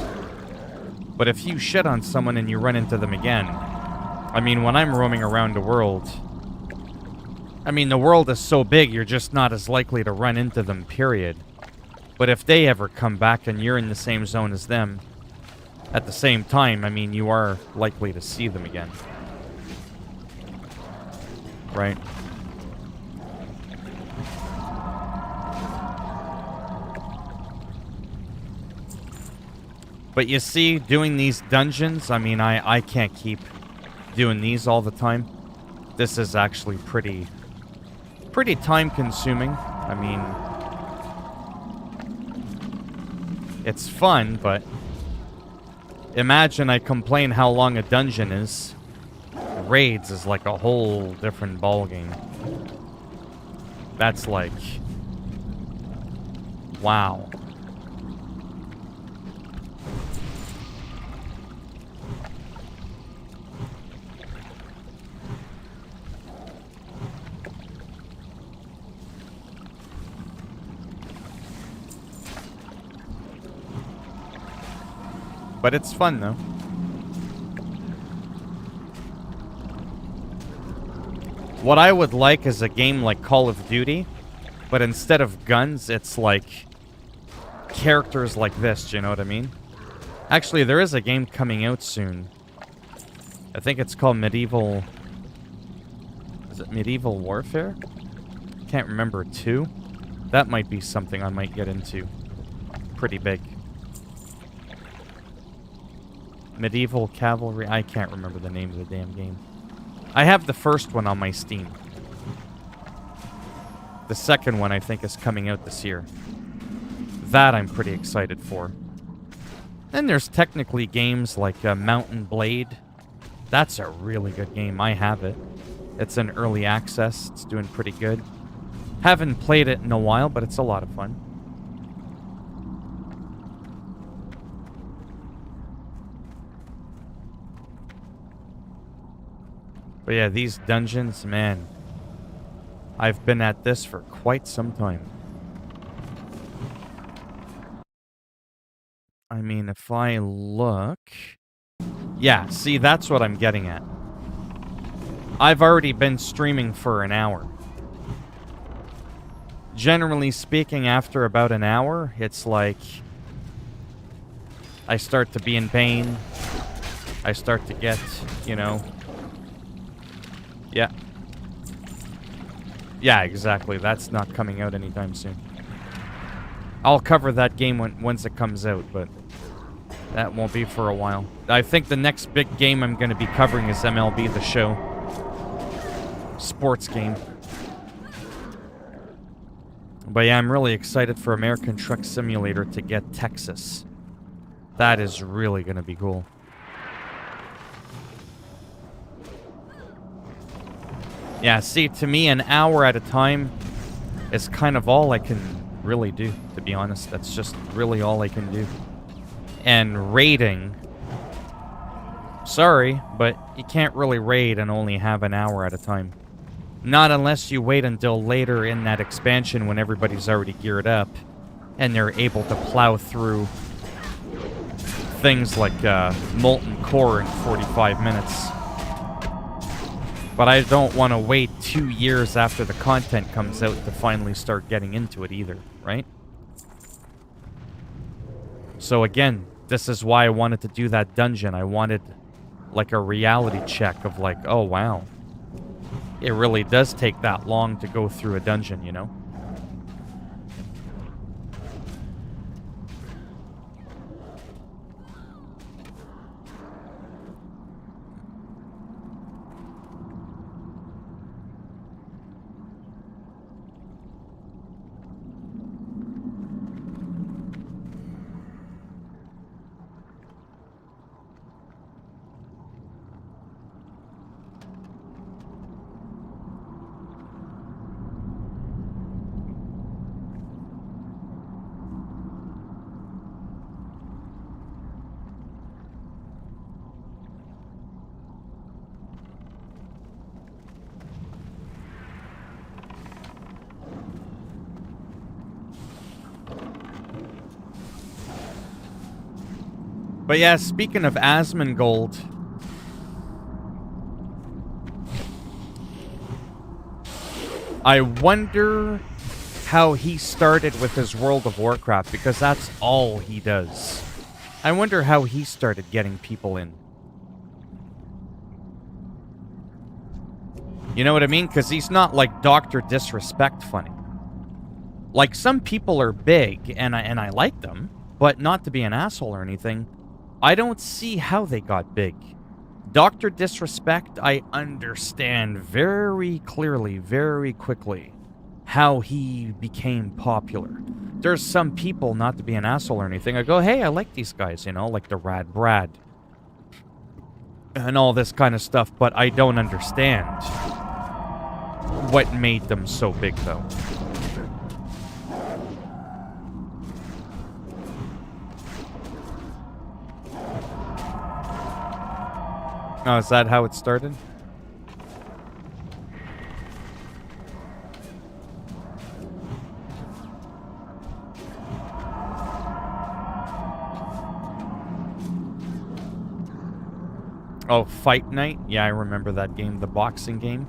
But if you shit on someone and you run into them again... I mean, when I'm roaming around the world... I mean, the world is so big, you're just not as likely to run into them, period. But if they ever come back and you're in the same zone as them... at the same time, I mean, you are likely to see them again. Right? But you see, doing these dungeons, I mean, I can't keep doing these all the time. This is actually pretty time-consuming. I mean, it's fun, but imagine I complain how long a dungeon is. Raids is like a whole different ballgame. That's like... wow. But it's fun, though. What I would like is a game like Call of Duty, but instead of guns, it's like characters like this, do you know what I mean? Actually, there is a game coming out soon. I think it's called Medieval... Is it Medieval Warfare? Can't remember. 2? That might be something I might get into. Pretty big. Medieval Cavalry. I can't remember the name of the damn game. I have the first one on my Steam. The second one I think is coming out this year. That I'm pretty excited for. Then there's technically games like Mountain Blade. That's a really good game. I have it. It's in early access. It's doing pretty good. Haven't played it in a while, but it's a lot of fun. But yeah, these dungeons, man. I've been at this for quite some time. I mean, if I look... Yeah, see, that's what I'm getting at. I've already been streaming for an hour. Generally speaking, after about an hour, it's like... I start to be in pain. I start to get, you know... Yeah. Yeah, exactly. That's not coming out anytime soon. I'll cover that game once it comes out, but that won't be for a while. I think the next big game I'm going to be covering is MLB The Show. Sports game. But yeah, I'm really excited for American Truck Simulator to get Texas. That is really going to be cool. Yeah, see, to me, an hour at a time is kind of all I can really do, to be honest. That's just really all I can do. And raiding... Sorry, but you can't really raid and only have an hour at a time. Not unless you wait until later in that expansion when everybody's already geared up and they're able to plow through things like Molten Core in 45 minutes. But I don't want to wait 2 years after the content comes out to finally start getting into it either, right? So again, this is why I wanted to do that dungeon. I wanted like a reality check of like, oh wow. It really does take that long to go through a dungeon, you know? But yeah, speaking of Asmongold, I wonder how he started with his World of Warcraft, because that's all he does. I wonder how he started getting people in. You know what I mean? Because he's not like Dr. Disrespect funny. Like, some people are big, and I like them, but not to be an asshole or anything. I don't see how they got big. Dr. Disrespect, I understand very clearly, very quickly, how he became popular. There's some people, not to be an asshole or anything, I go, hey, I like these guys, you know, like the Rad Brad. And all this kind of stuff, but I don't understand what made them so big, though. Oh, is that how it started? Oh, Fight Night? Yeah, I remember that game, the boxing game.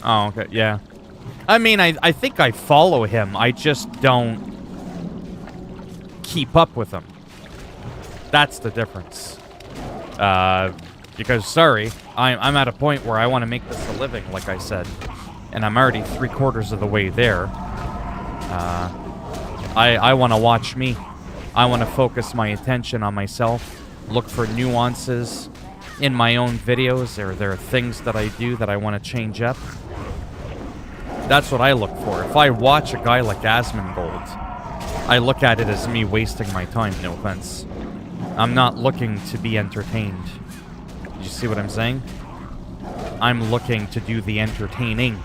Oh, okay, yeah. I mean, I think I follow him. I just don't keep up with him. That's the difference. Because, sorry, I'm at a point where I want to make this a living, like I said. And I'm already 3/4 of the way there. I want to watch me. I want to focus my attention on myself. Look for nuances in my own videos. There are things that I do that I want to change up. That's what I look for. If I watch a guy like Asmongold, I look at it as me wasting my time, no offense. I'm not looking to be entertained. You see what I'm saying? I'm looking to do the entertaining.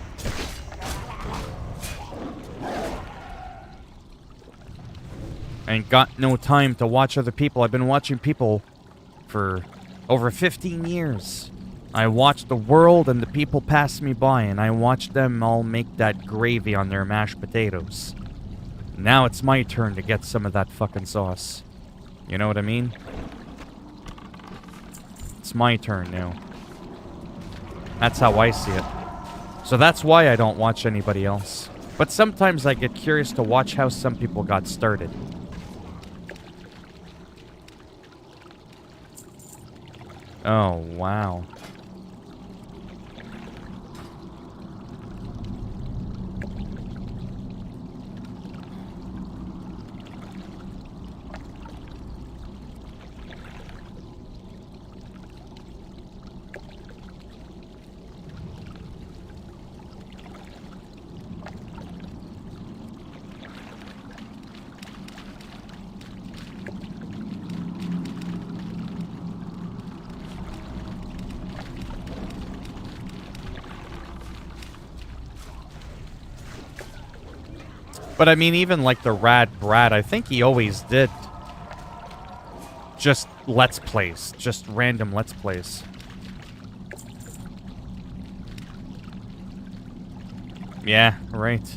I ain't got no time to watch other people. I've been watching people for over 15 years. I watched the world and the people pass me by, and I watched them all make that gravy on their mashed potatoes. Now it's my turn to get some of that fucking sauce. You know what I mean? It's my turn now. That's how I see it. So that's why I don't watch anybody else. But sometimes I get curious to watch how some people got started. Oh, wow. But I mean, even like the Rad Brad, I think he always did just Let's Plays. Just random Let's Plays. Yeah, right.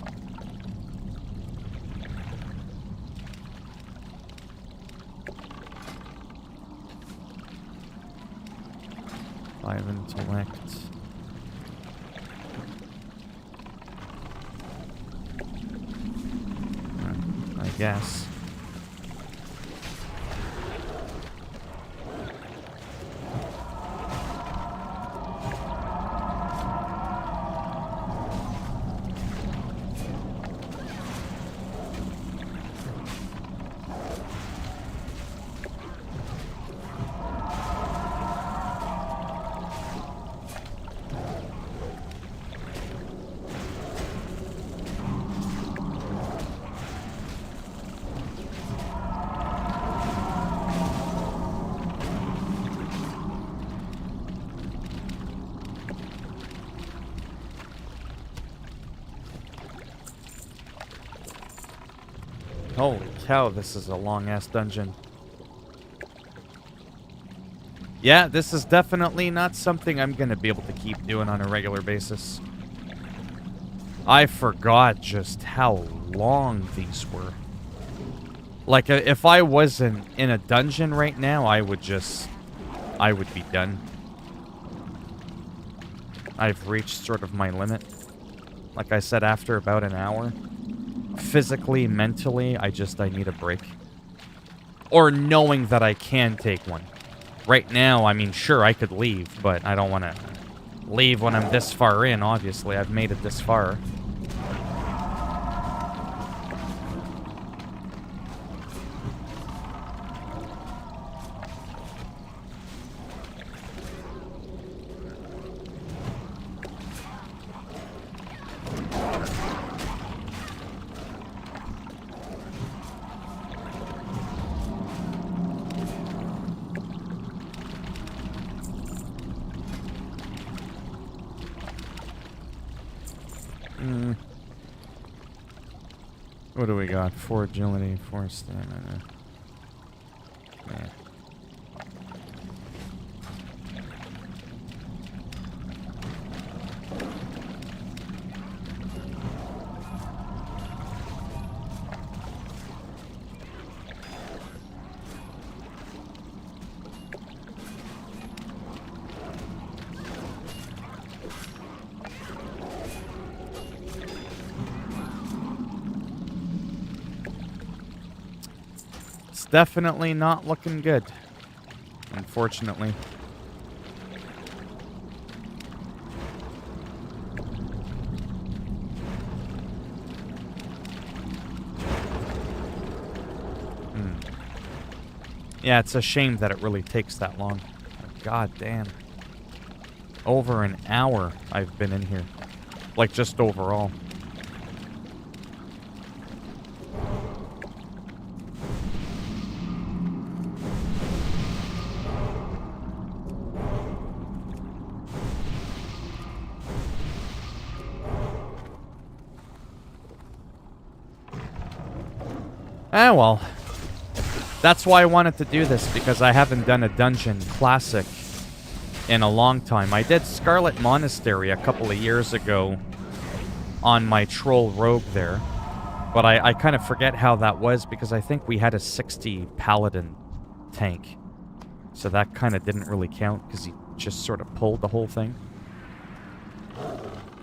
Five intellect. I guess. Holy cow, this is a long-ass dungeon. Yeah, this is definitely not something I'm gonna be able to keep doing on a regular basis. I forgot just how long these were. Like, if I wasn't in a dungeon right now, I would be done. I've reached sort of my limit. Like I said, after about an hour. Physically, mentally, I need a break. Or knowing that I can take one. Right now, I mean, sure, I could leave, but I don't want to leave when I'm this far in, obviously. I've made it this far. What do we got? 4 agility, 4 stamina. Yeah. definitely not looking good, unfortunately. Yeah, it's a shame that it really takes that long. God damn. Over an hour I've been in here. Like, just overall. Ah, well. That's why I wanted to do this, because I haven't done a dungeon classic in a long time. I did Scarlet Monastery a couple of years ago on my Troll Rogue there, but I kind of forget how that was, because I think we had a 60 Paladin tank, so that kind of didn't really count, because he just sort of pulled the whole thing.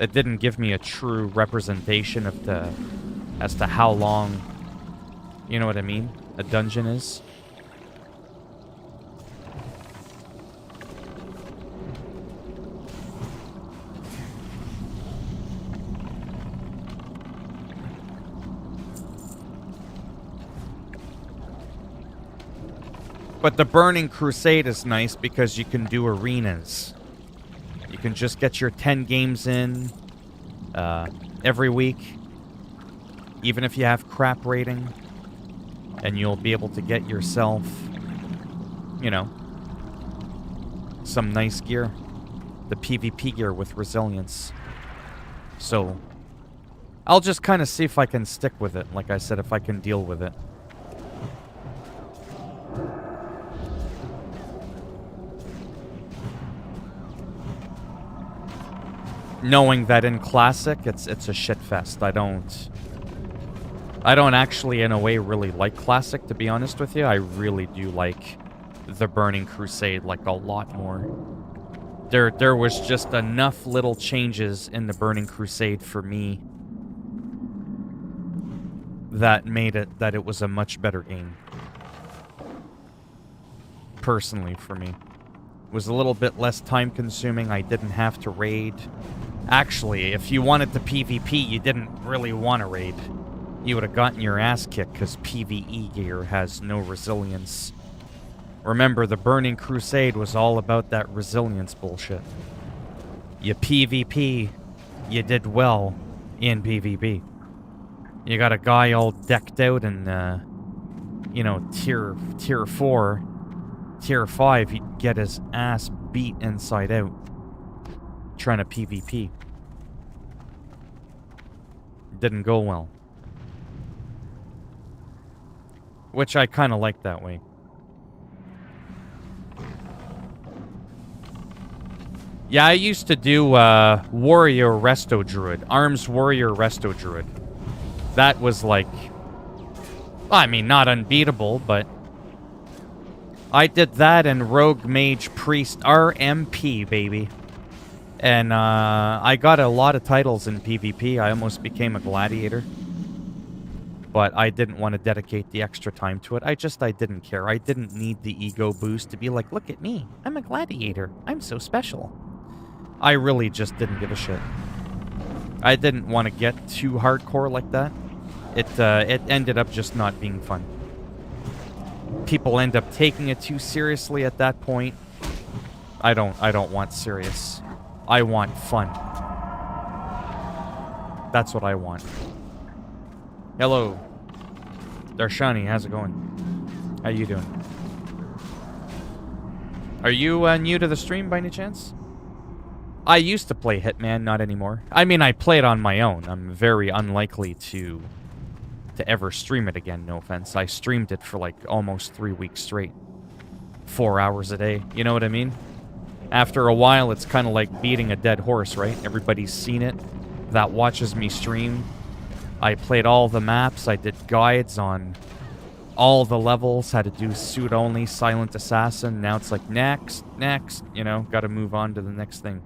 It didn't give me a true representation of as to how long, you know what I mean, a dungeon is. But the Burning Crusade is nice because you can do arenas. You can just get your 10 games in every week, even if you have crap rating, and you'll be able to get yourself, you know, some nice gear. The PvP gear with resilience. So, I'll just kind of see if I can stick with it. Like I said, if I can deal with it. Knowing that in Classic, it's a shit fest. I don't actually, in a way, really like Classic, to be honest with you. I really do like the Burning Crusade, like, a lot more. There was just enough little changes in the Burning Crusade for me that made it that it was a much better game. Personally, for me. It was a little bit less time consuming. I didn't have to raid. Actually, if you wanted to PvP, you didn't really want to raid. You would have gotten your ass kicked because PvE gear has no resilience. Remember, the Burning Crusade was all about that resilience bullshit. You PvP, you did well in PvP. You got a guy all decked out in, you know, tier 4, tier 5, he'd get his ass beat inside out trying to PvP. Didn't go well. Which I kind of like that way. Yeah, I used to do Warrior Resto Druid. Arms Warrior Resto Druid. That was like... I mean, not unbeatable, but... I did that and Rogue Mage Priest RMP, baby. And I got a lot of titles in PvP. I almost became a gladiator. But I didn't want to dedicate the extra time to it. I didn't care. I didn't need the ego boost to be like, look at me. I'm a gladiator. I'm so special. I really just didn't give a shit. I didn't want to get too hardcore like that. It ended up just not being fun. People end up taking it too seriously at that point. I don't want serious. I want fun. That's what I want. Hello. Darshani, how's it going? How you doing? Are you new to the stream by any chance? I used to play Hitman, not anymore. I mean, I play it on my own. I'm very unlikely to ever stream it again, no offense. I streamed it for like almost 3 weeks straight. 4 hours a day, you know what I mean? After a while, it's kind of like beating a dead horse, right? Everybody's seen it that watches me stream. I played all the maps, I did guides on all the levels, had to do suit only, silent assassin. Now it's like, next, you know, gotta move on to the next thing.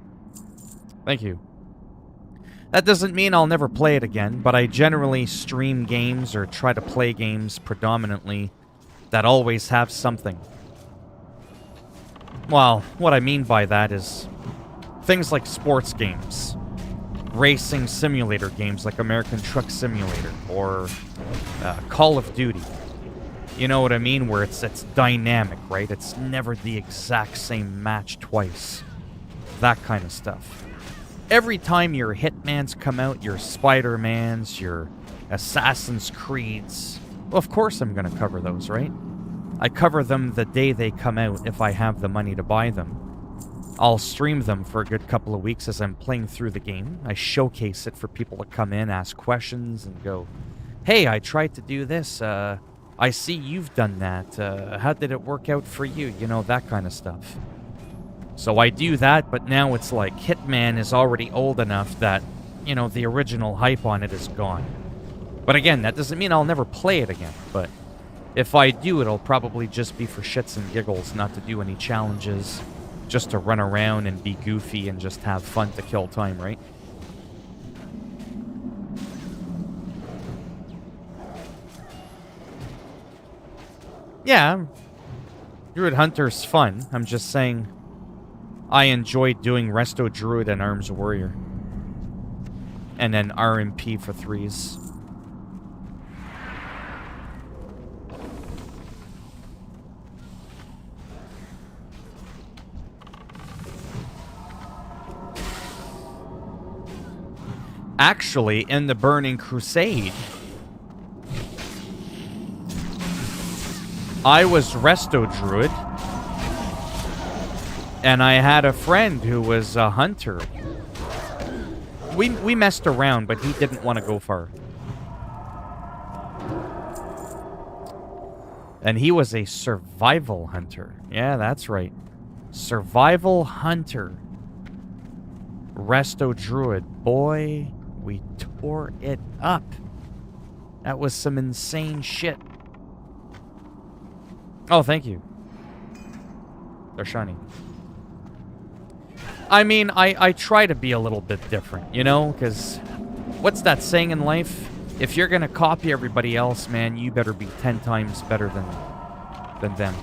Thank you. That doesn't mean I'll never play it again, but I generally stream games or try to play games predominantly that always have something. Well, what I mean by that is things like sports games, racing simulator games like American Truck Simulator, or Call of Duty. You know what I mean? Where it's dynamic, right? It's never the exact same match twice. That kind of stuff. Every time your Hitmans come out, your Spider-Mans, your Assassin's Creeds, well, of course I'm going to cover those, right? I cover them the day they come out if I have the money to buy them. I'll stream them for a good couple of weeks as I'm playing through the game. I showcase it for people to come in, ask questions, and go, hey, I tried to do this. I see you've done that. How did it work out for you? You know, that kind of stuff. So I do that, but now it's like Hitman is already old enough that, you know, the original hype on it is gone. But again, that doesn't mean I'll never play it again. But if I do, it'll probably just be for shits and giggles, not to do any challenges, just to run around and be goofy and just have fun to kill time, right? Yeah, Druid Hunter's fun. I'm just saying I enjoy doing Resto Druid and Arms Warrior. And then RMP for 3s. Actually, in the Burning Crusade, I was Resto Druid, and I had a friend who was a hunter. We messed around, but he didn't want to go far. And he was a survival hunter. Yeah, that's right. Survival hunter. Resto Druid. Boy, we tore it up. That was some insane shit. Oh, thank you. They're shiny. I mean, I try to be a little bit different, you know? Because what's that saying in life? If you're going to copy everybody else, man, you better be 10 times better than them.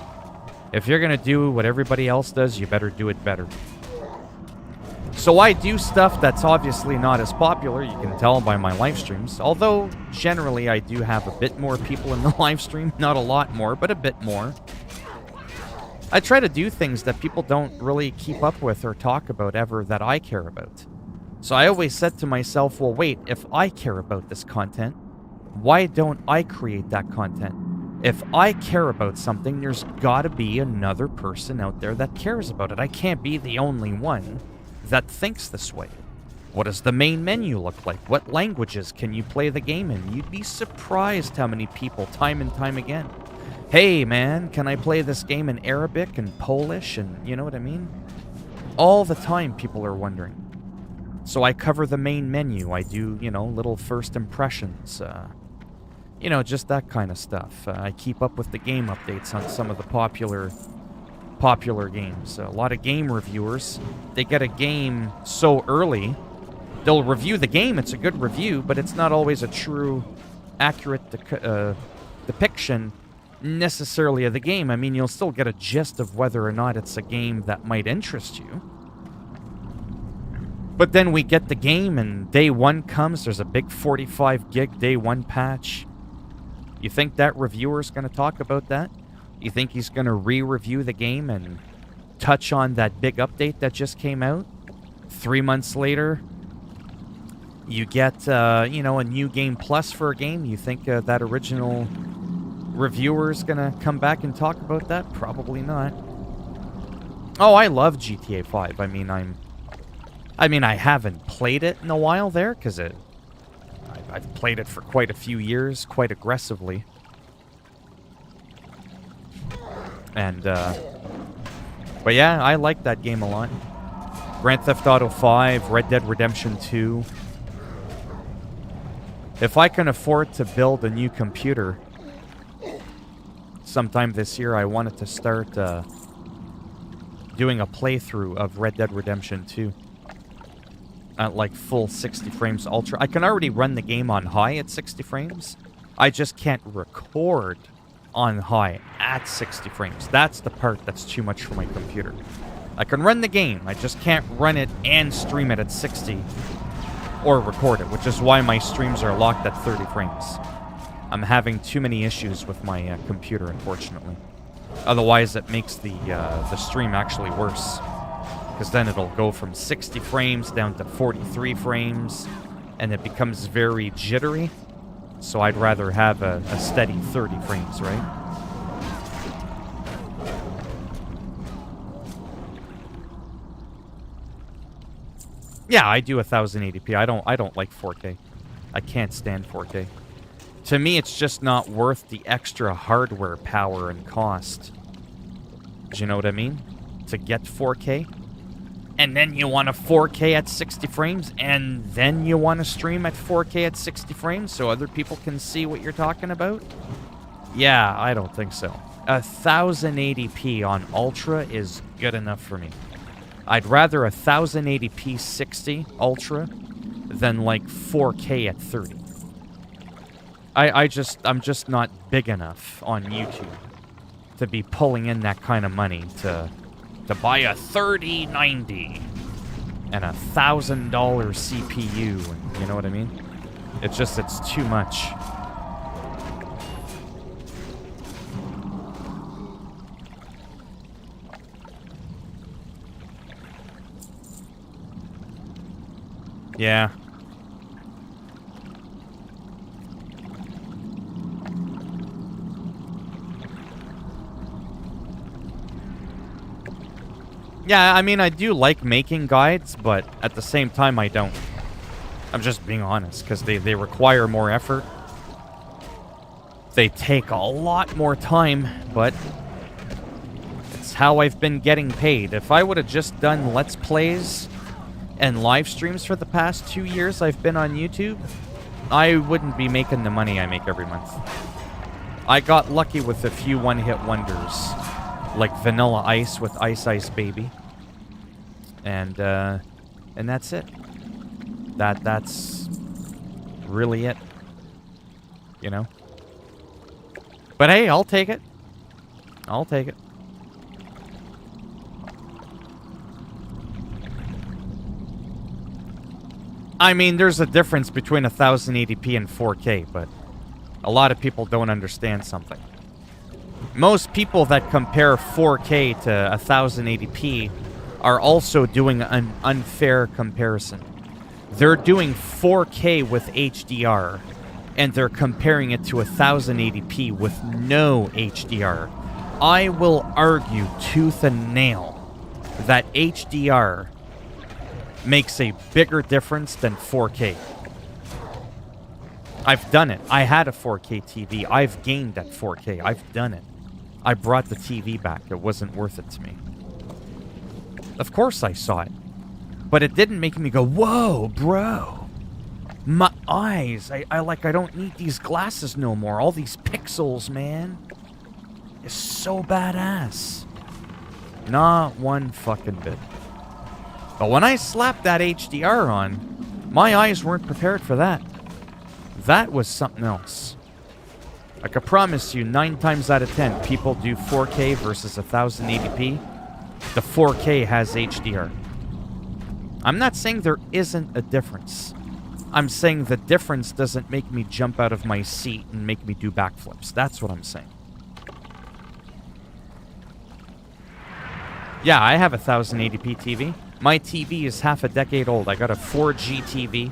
If you're going to do what everybody else does, you better do it better. So I do stuff that's obviously not as popular, you can tell by my live streams. Although, generally, I do have a bit more people in the live stream. Not a lot more, but a bit more. I try to do things that people don't really keep up with or talk about ever that I care about. So I always said to myself, well, wait, if I care about this content, why don't I create that content? If I care about something, there's gotta be another person out there that cares about it. I can't be the only one that thinks this way. What does the main menu look like? What languages can you play the game in? You'd be surprised how many people, time and time again, hey man, can I play this game in Arabic and Polish and you know what I mean? All the time people are wondering. So I cover the main menu. I do, you know, little first impressions. You know, just that kind of stuff. I keep up with the game updates on some of the popular games. A lot of game reviewers, they get a game so early, they'll review the game, it's a good review, but it's not always a true, accurate depiction necessarily of the game. I mean, you'll still get a gist of whether or not it's a game that might interest you. But then we get the game and day one comes, there's a big 45 gig day one patch. You think that reviewer's going to talk about that? You think he's going to re-review the game and touch on that big update that just came out? 3 months later, you get, you know, a new game plus for a game. You think that original reviewer's going to come back and talk about that? Probably not. Oh, I love GTA 5. I mean, I haven't played it in a while there, because I've played it for quite a few years, quite aggressively. And, but yeah, I like that game a lot. Grand Theft Auto 5, Red Dead Redemption 2. If I can afford to build a new computer sometime this year, I wanted to start doing a playthrough of Red Dead Redemption 2. At like full 60 frames ultra. I can already run the game on high at 60 frames. I just can't record on high at 60 frames. That's the part that's too much for my computer. I can run the game, I just can't run it and stream it at 60 or record it, which is why my streams are locked at 30 frames. I'm having too many issues with my computer, unfortunately. Otherwise, it makes the stream actually worse. Because then it'll go from 60 frames down to 43 frames, and it becomes very jittery. So I'd rather have a steady 30 frames, right? Yeah, I do 1080p. I don't like 4K. I can't stand 4K. To me, it's just not worth the extra hardware power and cost. Do you know what I mean? To get 4K. And then you want a 4K at 60 frames, and then you want to stream at 4K at 60 frames so other people can see what you're talking about? Yeah, I don't think so. 1080p on Ultra is good enough for me. I'd rather 1080p 60 Ultra than like 4K at 30. I'm just not big enough on YouTube to be pulling in that kind of money to buy a 3090 and a $1,000 CPU, and you know what I mean? It's too much. Yeah. Yeah, I mean, I do like making guides, but at the same time, I don't. I'm just being honest, because they require more effort. They take a lot more time, but it's how I've been getting paid. If I would have just done Let's Plays and live streams for the past 2 years I've been on YouTube, I wouldn't be making the money I make every month. I got lucky with a few one-hit wonders, like Vanilla Ice with Ice Ice Baby, and that's it. That's really it, you know. But hey, I'll take it. I'll take it. I mean, there's a difference between 1080p and 4K, but a lot of people don't understand something. Most people that compare 4K to 1080p are also doing an unfair comparison. They're doing 4K with HDR, and they're comparing it to 1080p with no HDR. I will argue tooth and nail that HDR makes a bigger difference than 4K. I've done it. I had a 4K TV. I've gamed at 4K. I've done it. I brought the TV back. It wasn't worth it to me. Of course I saw it. But it didn't make me go, whoa, bro. My eyes. I don't need these glasses no more. All these pixels, man. It's so badass. Not one fucking bit. But when I slapped that HDR on, my eyes weren't prepared for that. That was something else. I can promise you, 9 times out of 10, people do 4K versus 1080p. The 4K has HDR. I'm not saying there isn't a difference. I'm saying the difference doesn't make me jump out of my seat and make me do backflips. That's what I'm saying. Yeah, I have a 1080p TV. My TV is half a decade old. I got a 4G TV.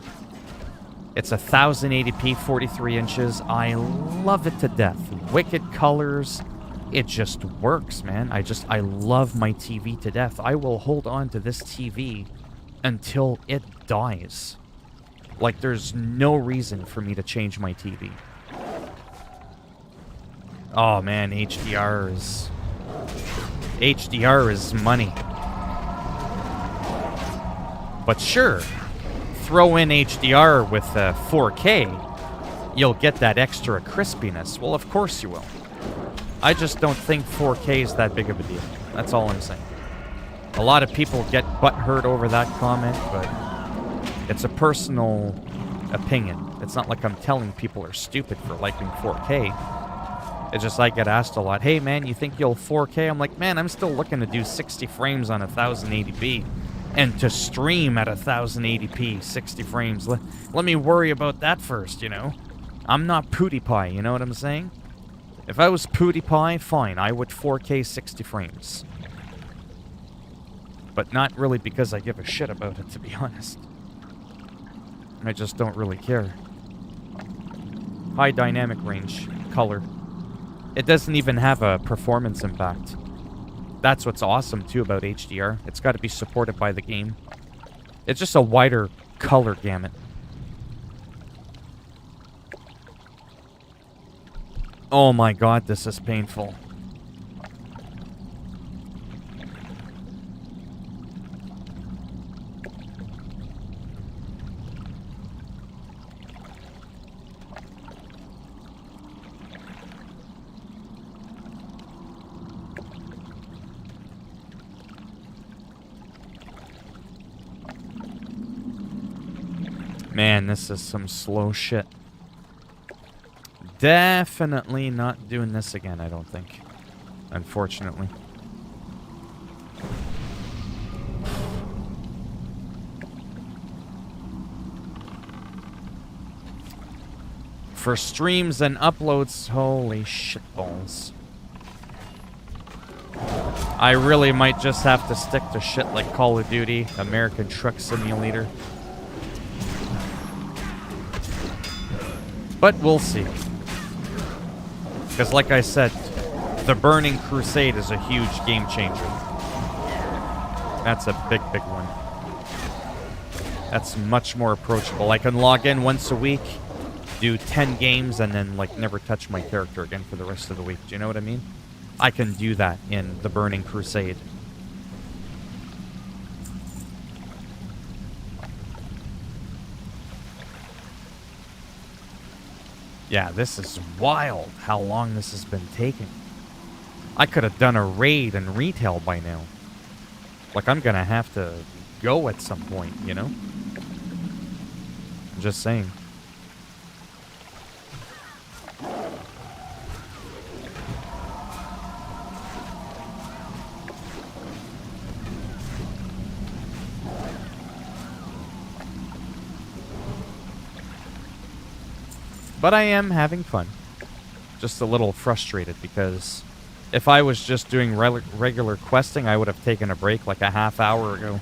It's 1080p, 43 inches. I love it to death. Wicked colors. It just works, man. I love my TV to death. I will hold on to this TV until it dies. Like, there's no reason for me to change my TV. Oh, man, HDR is money. But sure, throw in HDR with 4K, you'll get that extra crispiness. Well, of course you will. I just don't think 4K is that big of a deal. That's all I'm saying. A lot of people get butthurt over that comment, but it's a personal opinion. It's not like I'm telling people are stupid for liking 4K. It's just I get asked a lot, hey man, you think you'll 4K? I'm like, man, I'm still looking to do 60 frames on 1080p. And to stream at 1080p, 60 frames. Let me worry about that first, you know? I'm not PewDiePie, you know what I'm saying? If I was PewDiePie, fine, I would 4K 60 frames. But not really because I give a shit about it, to be honest. I just don't really care. High dynamic range, color. It doesn't even have a performance impact. That's what's awesome, too, about HDR. It's got to be supported by the game. It's just a wider color gamut. Oh my god, this is painful. Man, this is some slow shit. Definitely not doing this again, I don't think. Unfortunately. For streams and uploads, holy shitballs. I really might just have to stick to shit like Call of Duty, American Truck Simulator. But we'll see. Because like I said, the Burning Crusade is a huge game changer. That's a big, big one. That's much more approachable. I can log in once a week, do 10 games, and then like never touch my character again for the rest of the week. Do you know what I mean? I can do that in the Burning Crusade. Yeah, this is wild how long this has been taking. I could have done a raid and retail by now. Like, I'm gonna have to go at some point, you know? I'm just saying. But I am having fun. Just a little frustrated because if I was just doing regular questing, I would have taken a break like a half hour ago.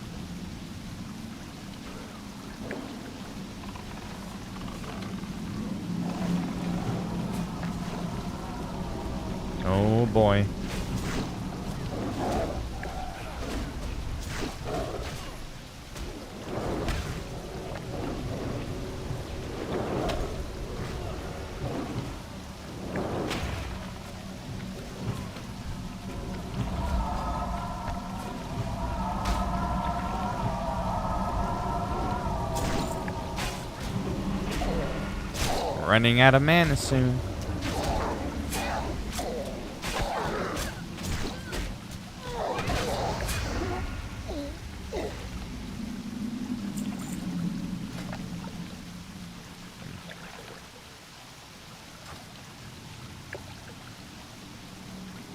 Oh boy. Running out of mana soon.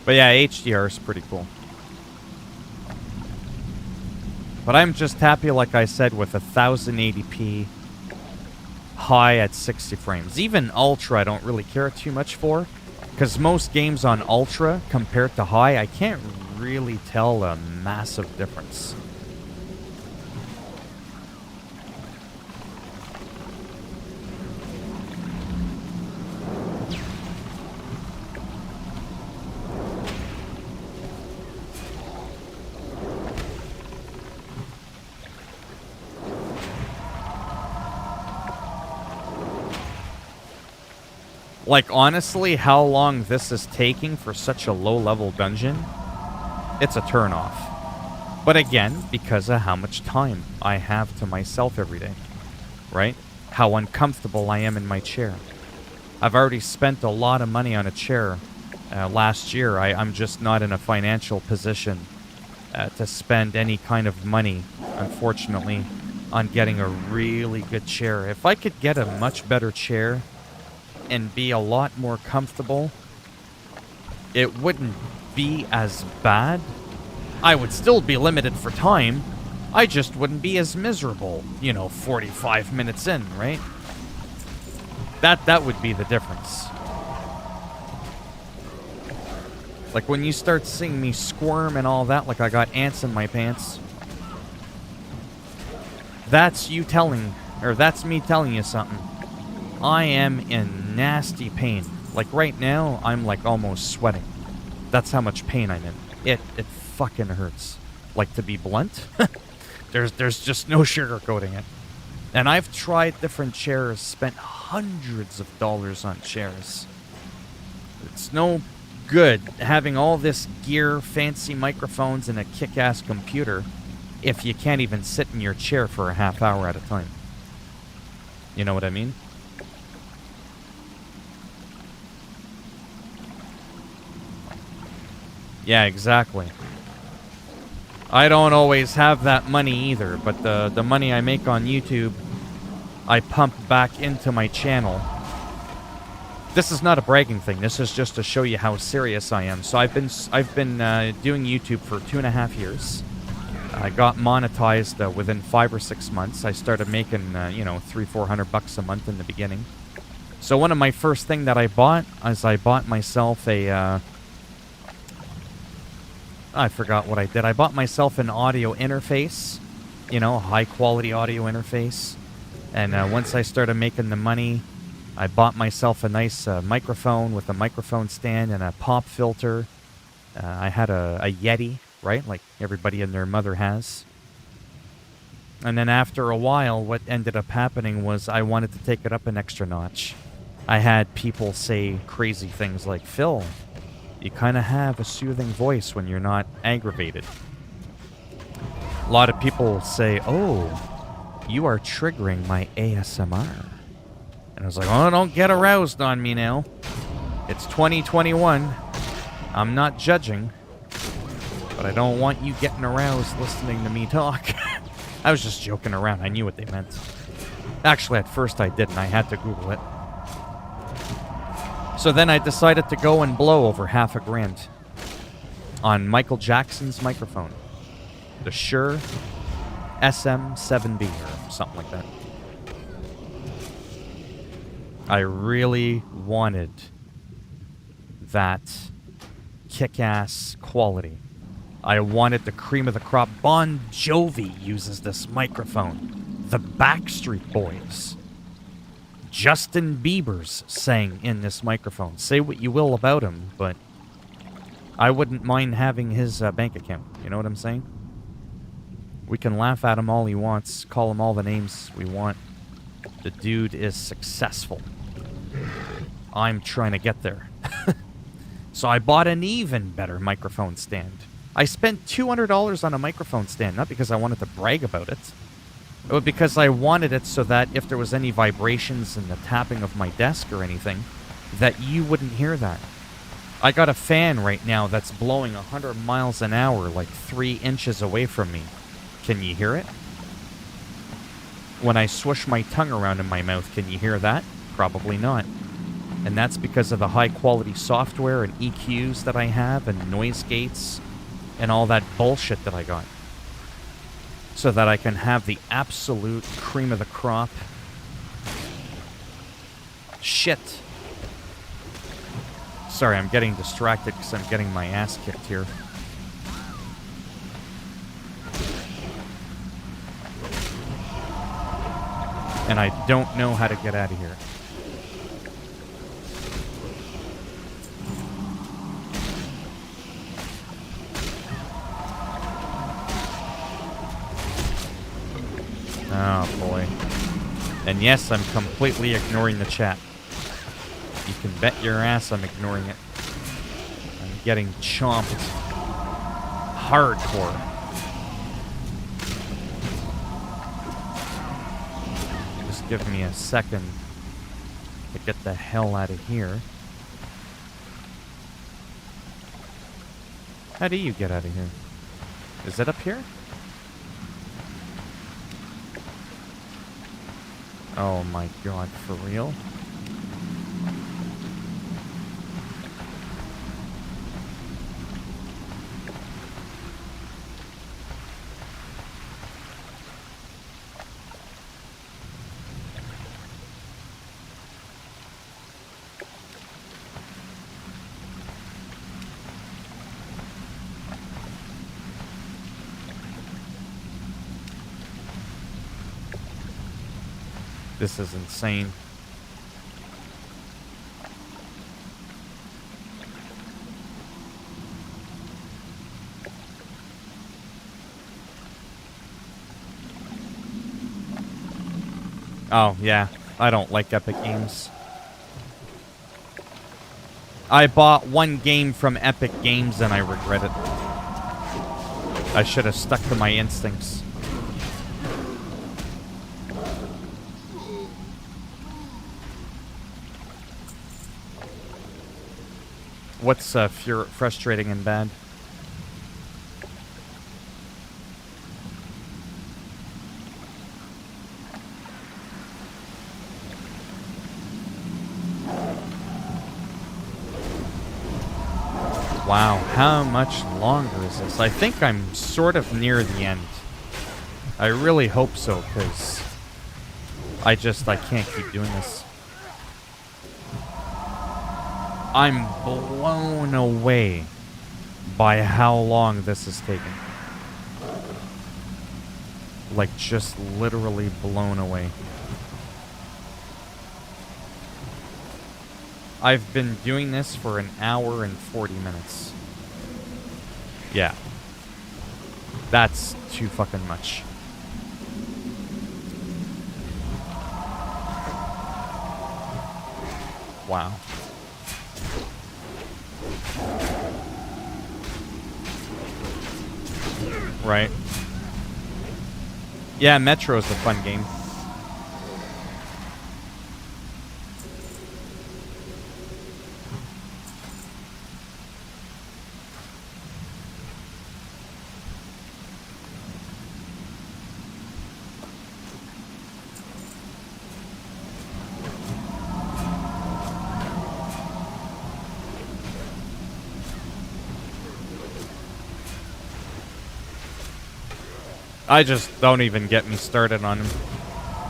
But yeah, HDR is pretty cool. But I'm just happy, like I said, with 1080p high at 60 frames. Even Ultra I don't really care too much for, because most games on Ultra compared to high, I can't really tell a massive difference. Like, honestly, how long this is taking for such a low-level dungeon, it's a turn-off. But again, because of how much time I have to myself every day, right? How uncomfortable I am in my chair. I've already spent a lot of money on a chair last year. I'm just not in a financial position to spend any kind of money, unfortunately, on getting a really good chair. If I could get a much better chair and be a lot more comfortable, it wouldn't be as bad. I would still be limited for time. I just wouldn't be as miserable, 45 minutes in, right? That would be the difference. Like when you start seeing me squirm and all that, like I got ants in my pants, that's me telling you something. I am in nasty pain. Like right now, I'm like almost sweating. That's how much pain I'm in. It fucking hurts. Like, to be blunt, there's just no sugarcoating it. And I've tried different chairs, spent hundreds of dollars on chairs. It's no good having all this gear, fancy microphones, and a kick-ass computer if you can't even sit in your chair for a half hour at a time. You know what I mean? Yeah, exactly. I don't always have that money either, but the money I make on YouTube, I pump back into my channel. This is not a bragging thing. This is just to show you how serious I am. So I've been doing YouTube for 2.5 years. I got monetized within 5 or 6 months. I started making $300-400 a month in the beginning. So one of my first thing that I bought is I bought myself a I forgot what I did. I bought myself an audio interface, a high-quality audio interface. And once I started making the money, I bought myself a nice microphone with a microphone stand and a pop filter. I had a Yeti, right, like everybody and their mother has. And then after a while, what ended up happening was I wanted to take it up an extra notch. I had people say crazy things like, Phil, you kind of have a soothing voice when you're not aggravated. A lot of people say, oh, you are triggering my ASMR. And I was like, oh, don't get aroused on me now. It's 2021. I'm not judging. But I don't want you getting aroused listening to me talk. I was just joking around. I knew what they meant. Actually, at first I didn't. I had to Google it. So then I decided to go and blow over $500 on Michael Jackson's microphone. The Shure SM7B or something like that. I really wanted that kick-ass quality. I wanted the cream of the crop. Bon Jovi uses this microphone. The Backstreet Boys. Justin Bieber's sang in this microphone. Say what you will about him, but I wouldn't mind having his bank account. You know what I'm saying? We can laugh at him all he wants, call him all the names we want. The dude is successful. I'm trying to get there. So I bought an even better microphone stand. I spent $200 on a microphone stand, not because I wanted to brag about it, but because I wanted it so that if there was any vibrations in the tapping of my desk or anything, that you wouldn't hear that. I got a fan right now that's blowing 100 miles an hour like 3 inches away from me. Can you hear it? When I swish my tongue around in my mouth, can you hear that? Probably not. And that's because of the high-quality software and EQs that I have and noise gates and all that bullshit that I got. So that I can have the absolute cream of the crop. Shit. Sorry, I'm getting distracted because I'm getting my ass kicked here. And I don't know how to get out of here. Oh, boy. And yes, I'm completely ignoring the chat. You can bet your ass I'm ignoring it. I'm getting chomped. Hardcore. Just give me a second to get the hell out of here. How do you get out of here? Is it up here? Oh my god, for real? This is insane. Oh, yeah. I don't like Epic Games. I bought one game from Epic Games and I regret it. I should have stuck to my instincts. What's frustrating and bad? Wow, how much longer is this? I think I'm sort of near the end. I really hope so, because I can't keep doing this. I'm blown away by how long this is taking. Like, just literally blown away. I've been doing this for an hour and 40 minutes. Yeah. That's too fucking much. Wow. Right. Yeah, Metro is a fun game. I just don't even get me started on him.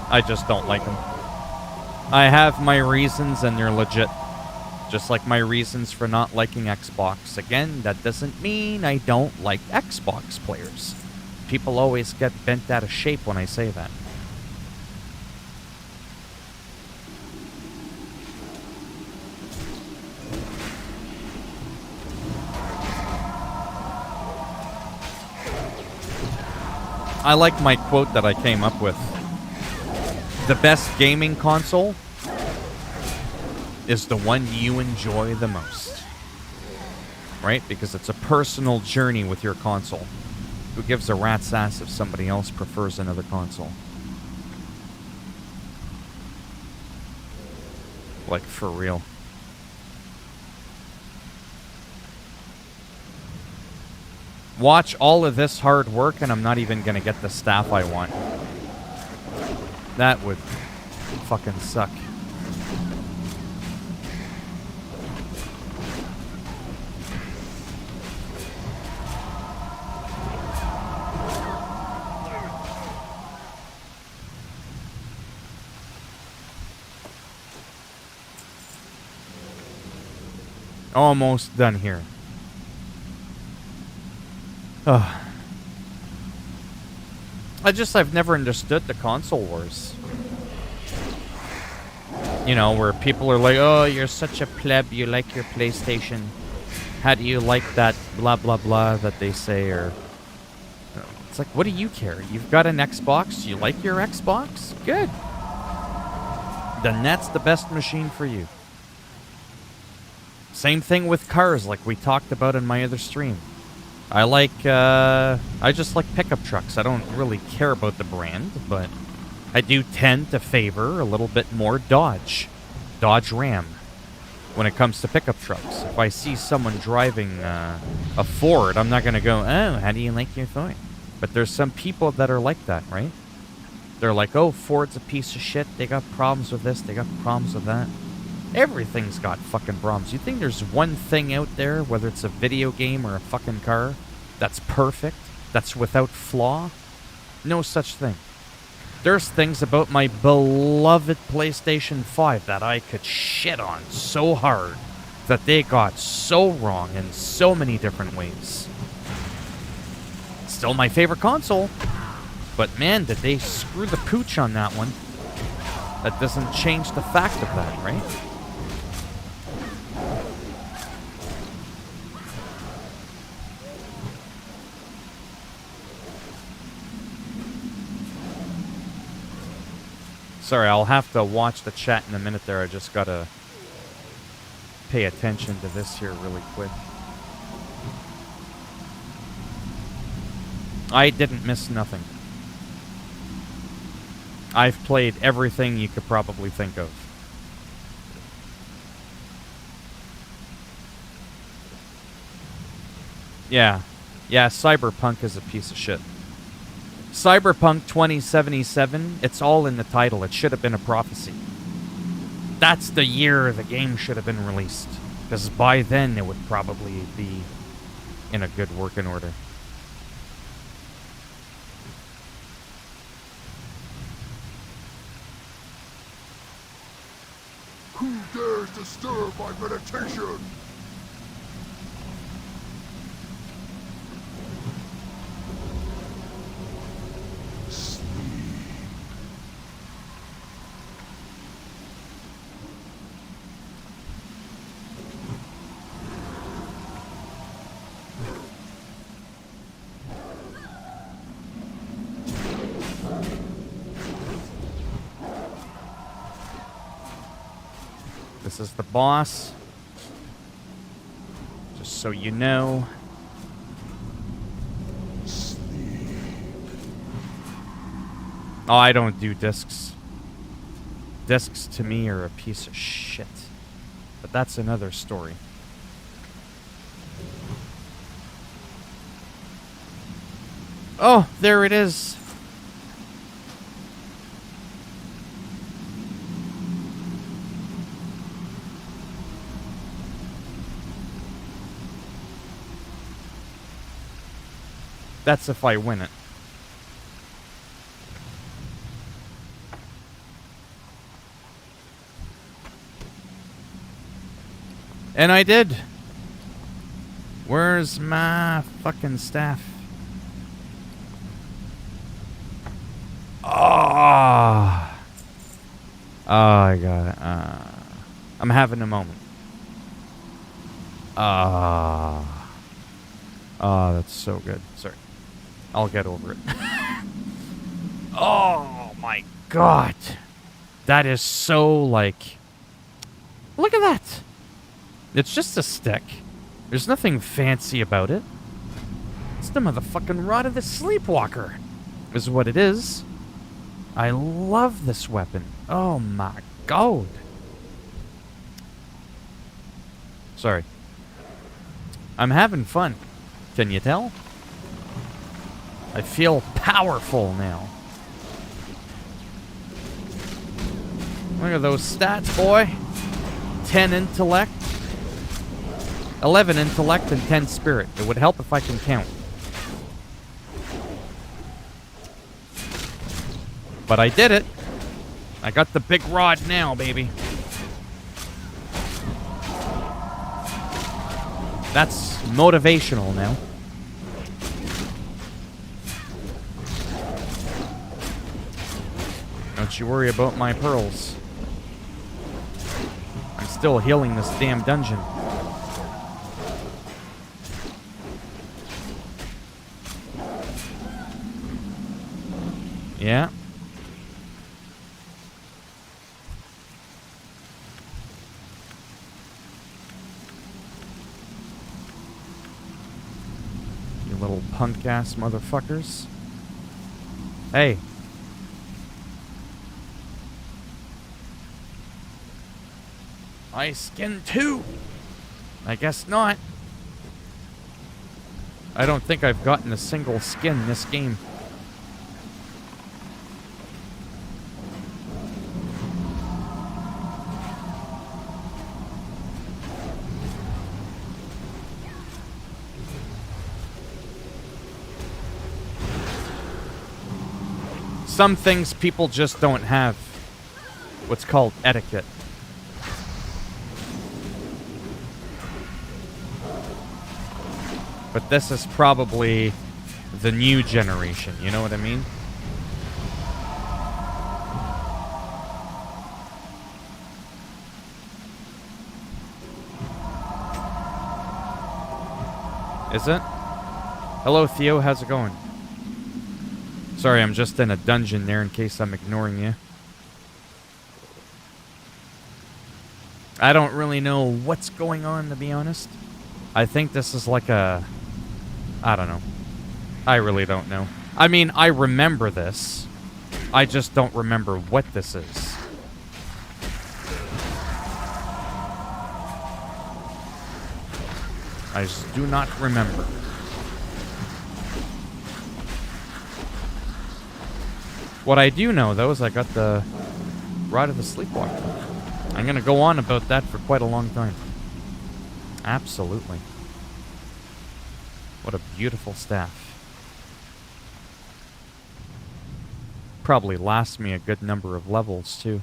I just don't like him. I have my reasons and they're legit. Just like my reasons for not liking Xbox. Again, that doesn't mean I don't like Xbox players. People always get bent out of shape when I say that. I like my quote that I came up with. The best gaming console is the one you enjoy the most. Right? Because it's a personal journey with your console. Who gives a rat's ass if somebody else prefers another console? Like, for real. Watch all of this hard work and I'm not even gonna get the staff I want. That would fucking suck. Almost done here. I've never understood the console wars. You know, where people are like, oh, you're such a pleb, you like your PlayStation. How do you like that blah, blah, blah that they say? Or it's like, what do you care? You've got an Xbox, you like your Xbox? Good. Then that's the best machine for you. Same thing with cars, like we talked about in my other stream. I just like pickup trucks. I don't really care about the brand, but I do tend to favor a little bit more Dodge Ram, when it comes to pickup trucks. If I see someone driving a Ford, I'm not going to go, oh, how do you like your Ford? But there's some people that are like that, right? They're like, oh, Ford's a piece of shit. They got problems with this. They got problems with that. Everything's got fucking problems. You think there's one thing out there, whether it's a video game or a fucking car, that's perfect, that's without flaw? No such thing. There's things about my beloved PlayStation 5 that I could shit on so hard that they got so wrong in so many different ways. Still my favorite console, but man, did they screw the pooch on that one. That doesn't change the fact of that, right? Sorry, I'll have to watch the chat in a minute there. I just gotta pay attention to this here really quick. I didn't miss nothing. I've played everything you could probably think of. Yeah. Yeah, Cyberpunk is a piece of shit. Cyberpunk 2077, it's all in the title. It should have been a prophecy. That's the year the game should have been released. Because by then it would probably be in a good working order. Who dares disturb my meditation? This is the boss. Just so you know. Oh, I don't do discs. Discs to me are a piece of shit. But that's another story. Oh, there it is. That's if I win it. And I did. Where's my fucking staff? Oh, I got it. I'm having a moment. Oh, that's so good. Sorry. I'll get over it. Oh my god. That is so like... Look at that. It's just a stick. There's nothing fancy about it. It's the motherfucking Rod of the Sleepwalker, is what it is. I love this weapon. Oh my god. Sorry. I'm having fun. Can you tell? I feel powerful now. Look at those stats, boy. 10 intellect, 11 intellect, and 10 spirit. It would help if I can count. But I did it. I got the big rod now, baby. That's motivational now. Don't you worry about my pearls. I'm still healing this damn dungeon. Yeah. You little punk-ass motherfuckers. Hey. I skinned 2. I guess not. I don't think I've gotten a single skin this game. Some things people just don't have. What's called etiquette. But this is probably the new generation, you know what I mean? Is it? Hello, Theo. How's it going? Sorry, I'm just in a dungeon there in case I'm ignoring you. I don't really know what's going on, to be honest. I think this is like a... I don't know. I really don't know. I mean, I remember this. I just don't remember what this is. I just do not remember. What I do know, though, is I got the Ride of the Sleepwalker. I'm going to go on about that for quite a long time. Absolutely. What a beautiful staff. Probably lasts me a good number of levels, too.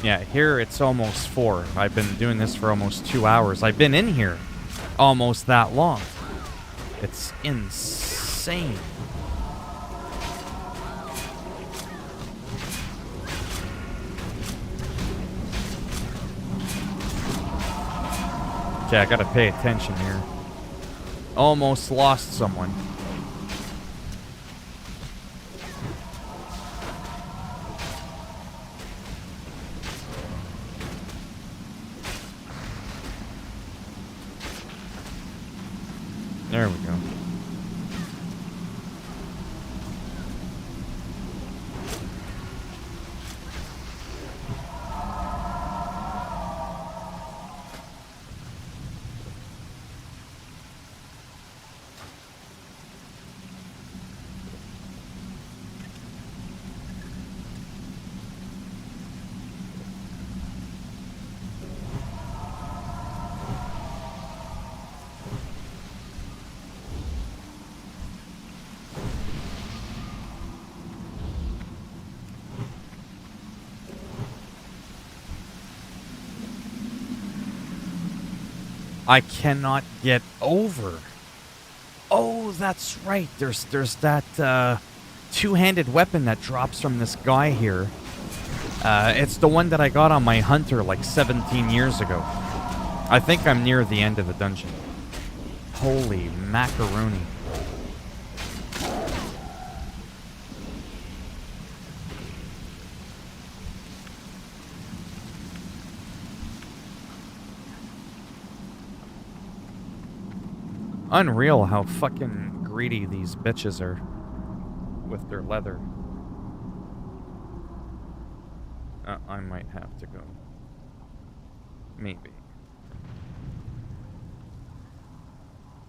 Yeah, here it's almost 4. I've been doing this for almost 2 hours. I've been in here almost that long. It's insane. Okay, I gotta pay attention here. Almost lost someone. There we go. I cannot get over. Oh, that's right. There's that two-handed weapon that drops from this guy here. It's the one that I got on my hunter like 17 years ago. I think I'm near the end of the dungeon. Holy macaroni. Unreal how fucking greedy these bitches are with their leather. I might have to go. Maybe.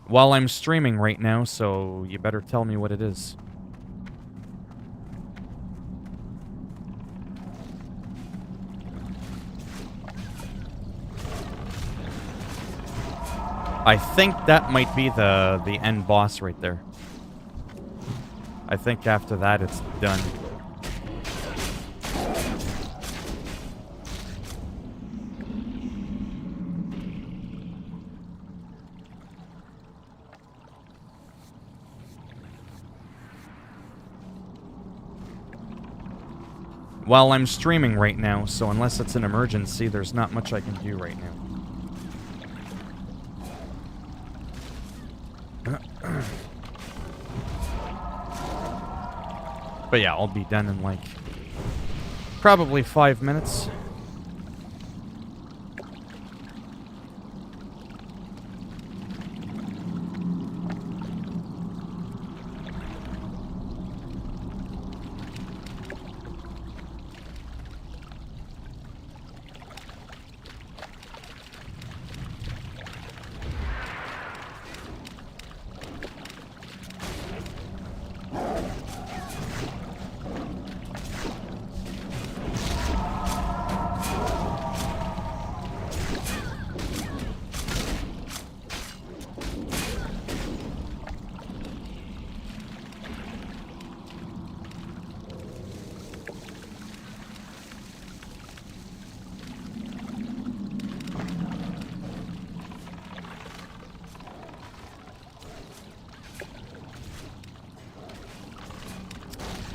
While I'm streaming right now, so you better tell me what it is. I think that might be the end boss right there. I think after that it's done. While I'm streaming right now, so unless it's an emergency, there's not much I can do right now. But yeah, I'll be done in like probably 5 minutes.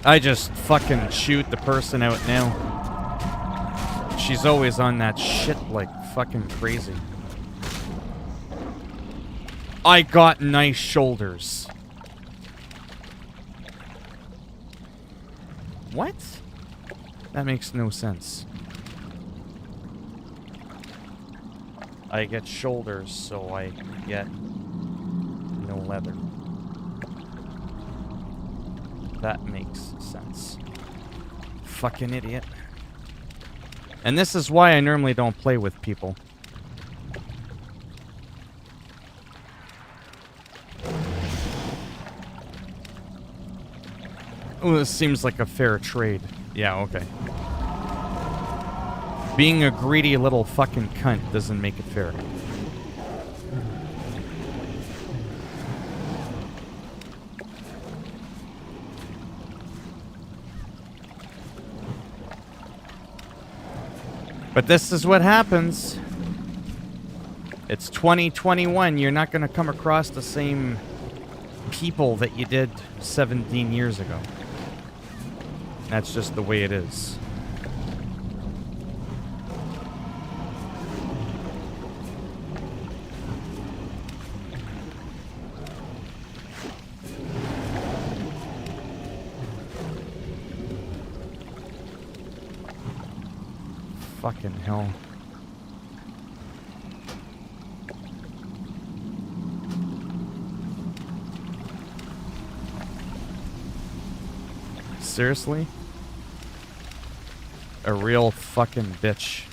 I just fucking shoot the person out now. She's always on that shit like fucking crazy. I got nice shoulders. What? That makes no sense. I get shoulders, so I get no leather. That makes sense. Fucking idiot. And this is why I normally don't play with people. Oh, this seems like a fair trade. Yeah, okay. Being a greedy little fucking cunt doesn't make it fair. But this is what happens. It's 2021. You're not going to come across the same people that you did 17 years ago. That's just the way it is. Fucking hell. Seriously? A real fucking bitch,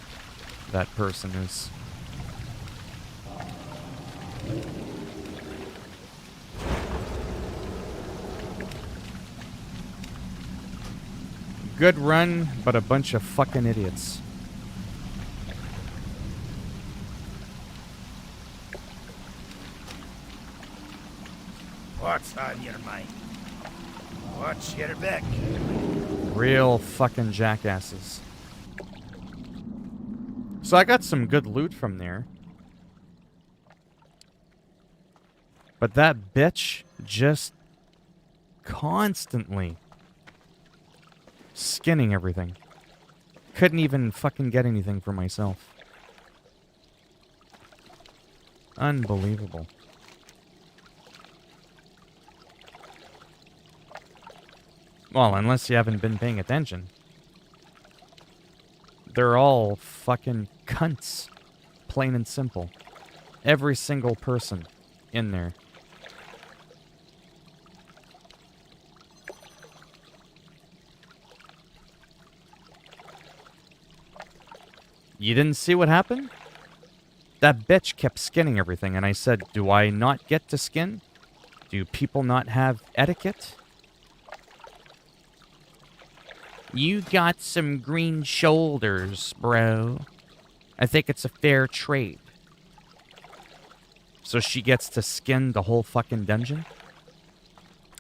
that person is. Good run, but a bunch of fucking idiots. What's on your mind? What's your back? Real fucking jackasses. So I got some good loot from there. But that bitch just constantly skinning everything. Couldn't even fucking get anything for myself. Unbelievable. Well, unless you haven't been paying attention. They're all fucking cunts. Plain and simple. Every single person in there. You didn't see what happened? That bitch kept skinning everything, and I said, do I not get to skin? Do people not have etiquette? You got some green shoulders, bro. I think it's a fair trade. So she gets to skin the whole fucking dungeon?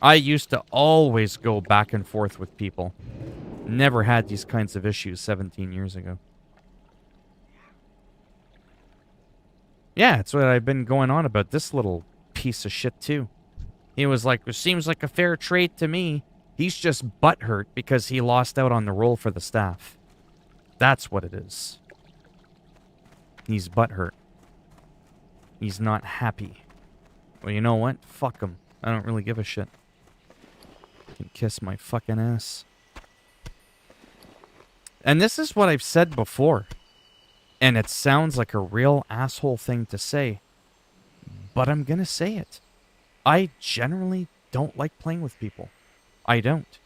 I used to always go back and forth with people. Never had these kinds of issues 17 years ago. Yeah, it's what I've been going on about this little piece of shit, too. He was like, it seems like a fair trade to me. He's just butthurt because he lost out on the role for the staff. That's what it is. He's butthurt. He's not happy. Well, you know what? Fuck him. I don't really give a shit. He can kiss my fucking ass. And this is what I've said before. And it sounds like a real asshole thing to say. But I'm gonna say it. I generally don't like playing with people. I don't.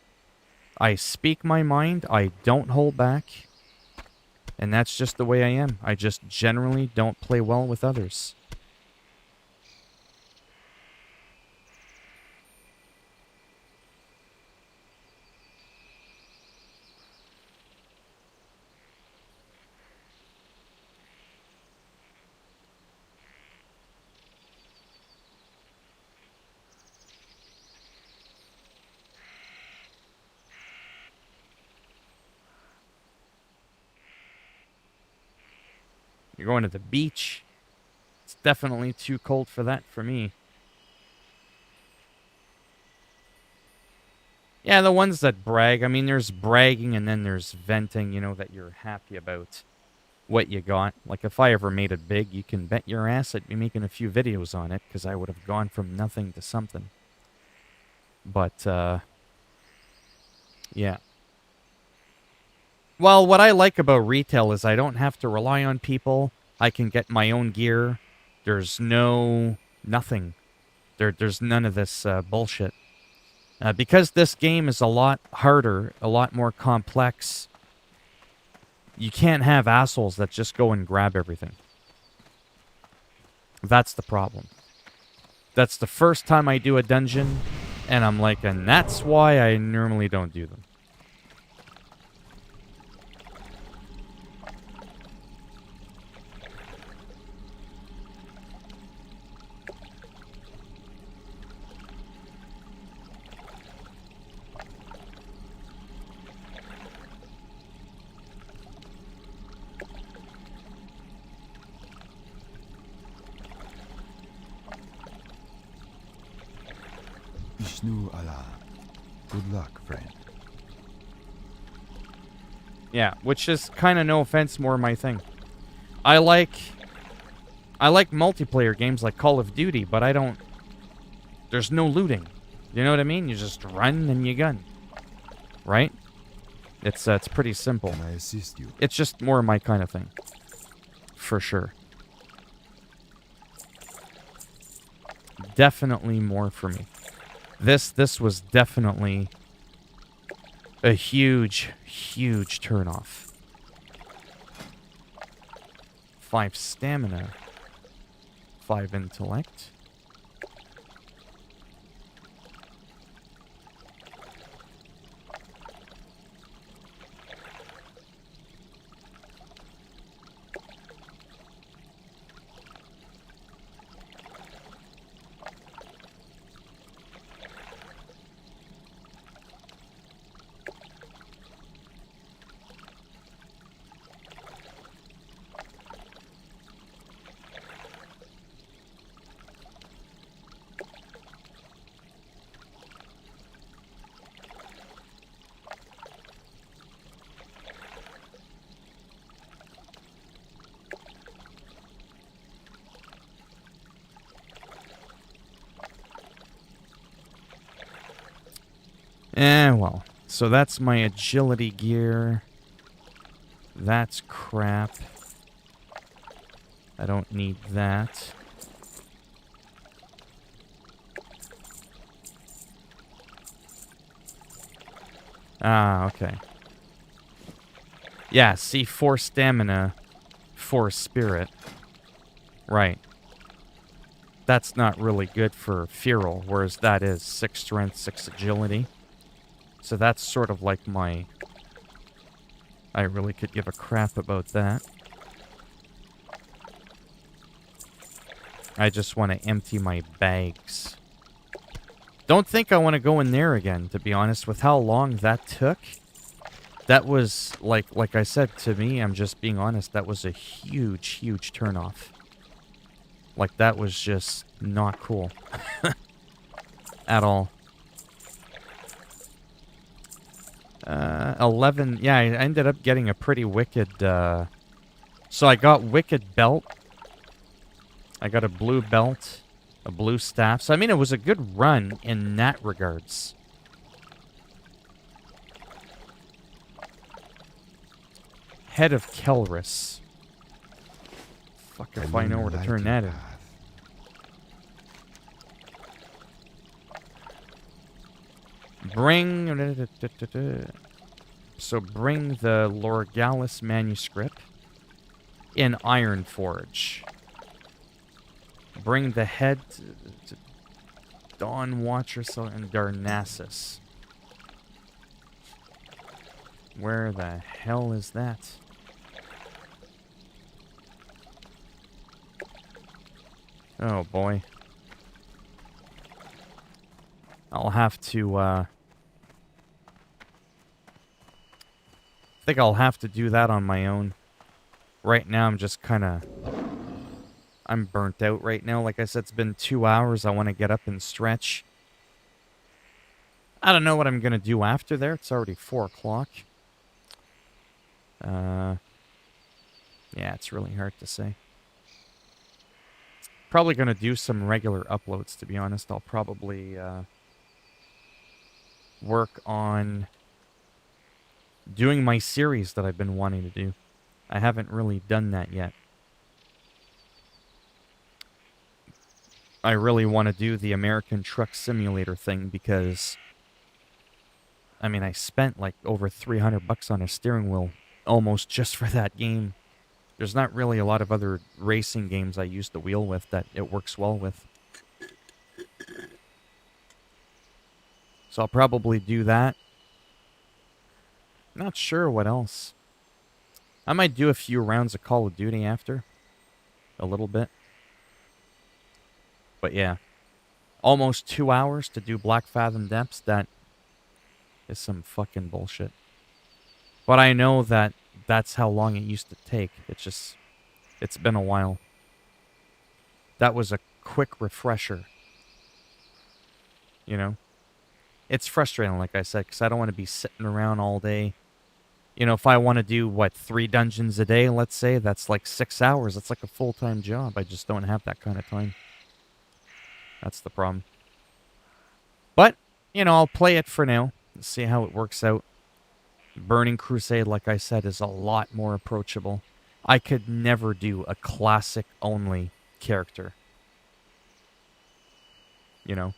I speak my mind. I don't hold back. And that's just the way I am. I just generally don't play well with others. You're going to the beach. It's definitely too cold for that for me. Yeah, the ones that brag. I mean, there's bragging and then there's venting, you know, that you're happy about what you got. Like, if I ever made it big, you can bet your ass I'd be making a few videos on it, because I would have gone from nothing to something. But, yeah. Well, what I like about retail is I don't have to rely on people. I can get my own gear. There's nothing. There's none of this bullshit. Because this game is a lot harder, a lot more complex, you can't have assholes that just go and grab everything. That's the problem. That's the first time I do a dungeon, and I'm like, and that's why I normally don't do them. Ishnu Allah. Good luck, friend. Yeah, which is kind of, no offense, more my thing. I like multiplayer games like Call of Duty, but I don't... There's no looting. You know what I mean? You just run and you gun. Right? It's pretty simple. Can I assist you? It's just more my kind of thing. For sure. Definitely more for me. This was definitely a huge, huge turnoff. 5 stamina. 5 intellect. Well. So that's my agility gear. That's crap. I don't need that. Ah, okay. Yeah, see, 4 stamina, 4 spirit. Right. That's not really good for feral, whereas that is 6 strength, 6 agility. So that's sort of like my... I really could give a crap about that. I just want to empty my bags. Don't think I want to go in there again, to be honest, with how long that took. That was, like I said, to me, I'm just being honest, that was a huge, huge turnoff. Like, that was just not cool. At all. 11, yeah, I ended up getting a pretty wicked, so I got wicked belt. I got a blue belt, a blue staff. So, I mean, it was a good run in that regards. Head of Kelris. Fuck if I know where to turn that in. Bring... So bring the Lorgalis manuscript in Ironforge. Bring the head to Dawn Watcher and Darnassus. Where the hell is that? Oh boy. I'll have to, I think I'll have to do that on my own. Right now, I'm just kind of... I'm burnt out right now. Like I said, it's been 2 hours. I want to get up and stretch. I don't know what I'm going to do after there. It's already 4 o'clock. Yeah, it's really hard to say. Probably going to do some regular uploads, to be honest. I'll probably work on doing my series that I've been wanting to do. I haven't really done that yet. I really want to do the American Truck Simulator thing because, I mean, I spent like over $300 on a steering wheel almost just for that game. There's not really a lot of other racing games I use the wheel with that it works well with. So I'll probably do that. Not sure what else. I might do a few rounds of Call of Duty after. A little bit. But yeah. Almost 2 hours to do Black Fathom Depths. That is some fucking bullshit. But I know that that's how long it used to take. It's been a while. That was a quick refresher. You know? It's frustrating, like I said, because I don't want to be sitting around all day. You know, if I want to do, 3 dungeons a day, let's say, that's like 6 hours. That's like a full-time job. I just don't have that kind of time. That's the problem. But, you know, I'll play it for now. See how it works out. Burning Crusade, like I said, is a lot more approachable. I could never do a classic-only character. You know?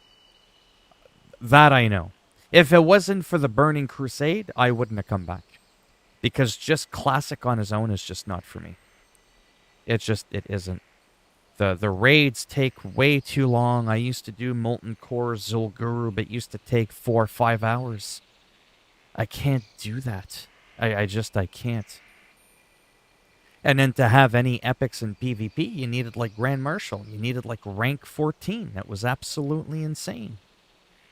That I know. If it wasn't for the Burning Crusade, I wouldn't have come back. Because just classic on his own is just not for me. It isn't. The raids take way too long. I used to do Molten Core Zul'Guru, but it used to take 4 or 5 hours. I can't do that. I can't. And then to have any epics in PvP, you needed like Grand Marshal. You needed like rank 14. That was absolutely insane.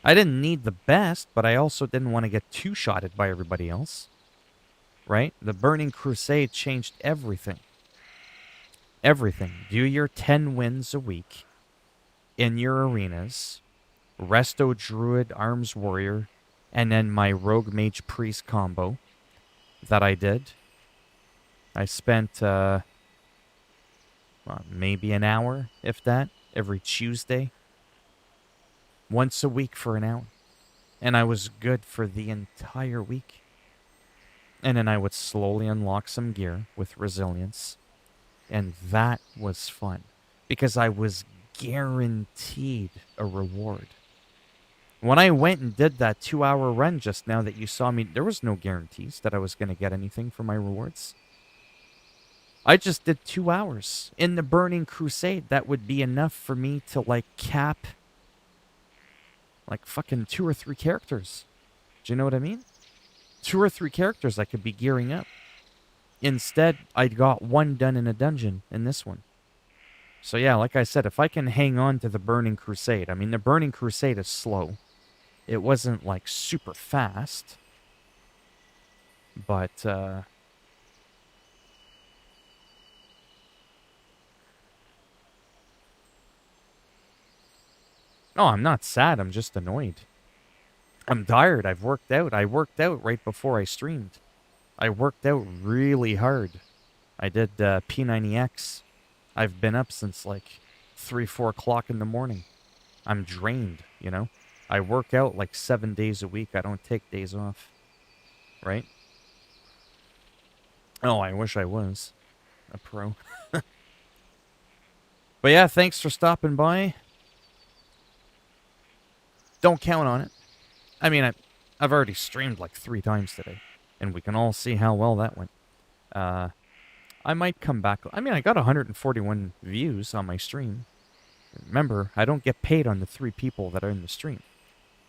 I didn't need the best, but I also didn't want to get two-shotted by everybody else. Right? The Burning Crusade changed everything. Everything. Do your 10 wins a week in your arenas. Resto Druid Arms Warrior. And then my Rogue Mage Priest combo that I did. I spent maybe an hour, if that, every Tuesday. Once a week for an hour. And I was good for the entire week. And then I would slowly unlock some gear with resilience. And that was fun. Because I was guaranteed a reward. When I went and did that 2-hour run just now that you saw me, there was no guarantees that I was going to get anything for my rewards. I just did 2 hours. In the Burning Crusade, that would be enough for me to, like, cap, like, fucking 2 or 3 characters. Do you know what I mean? 2 or 3 characters I could be gearing up. Instead, I got 1 done in a dungeon in this one. So yeah, like I said, if I can hang on to the Burning Crusade, I mean, the Burning Crusade is slow. It wasn't, like, super fast. But, no, I'm not sad. I'm just annoyed. I'm tired. I've worked out. I worked out right before I streamed. I worked out really hard. I did P90X. I've been up since, like, 3, 4 o'clock in the morning. I'm drained, you know? I work out like 7 days a week. I don't take days off. Right? Oh, I wish I was a pro. But yeah, thanks for stopping by. Don't count on it. I mean, I've already streamed like 3 times today. And we can all see how well that went. I might come back. I mean, I got 141 views on my stream. Remember, I don't get paid on the 3 people that are in the stream.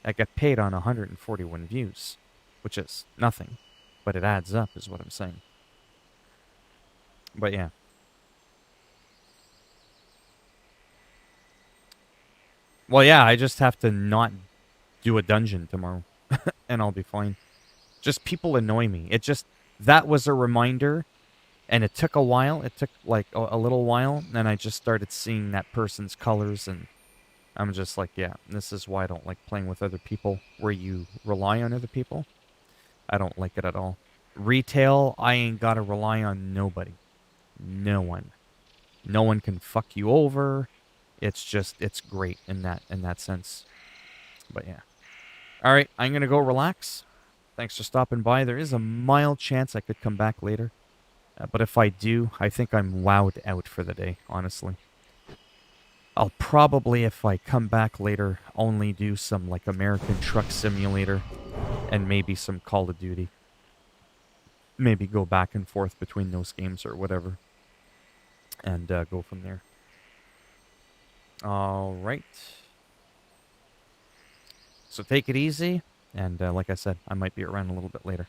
I get paid on 141 views, which is nothing, but it adds up is what I'm saying. But yeah. Well, yeah, I just have to not do a dungeon tomorrow, and I'll be fine. Just people annoy me. That was a reminder, and it took a while. It took, like, a little while, and I just started seeing that person's colors, and I'm just like, yeah, this is why I don't like playing with other people where you rely on other people. I don't like it at all. Retail, I ain't gotta rely on nobody. No one. No one can fuck you over. It's great in that sense. But yeah. Alright, I'm gonna go relax. Thanks for stopping by. There is a mild chance I could come back later. But if I do, I think I'm wowed out for the day, honestly. I'll probably, if I come back later, only do some, like, American Truck Simulator and maybe some Call of Duty. Maybe go back and forth between those games or whatever. And go from there. Alright. So take it easy. And like I said, I might be around a little bit later.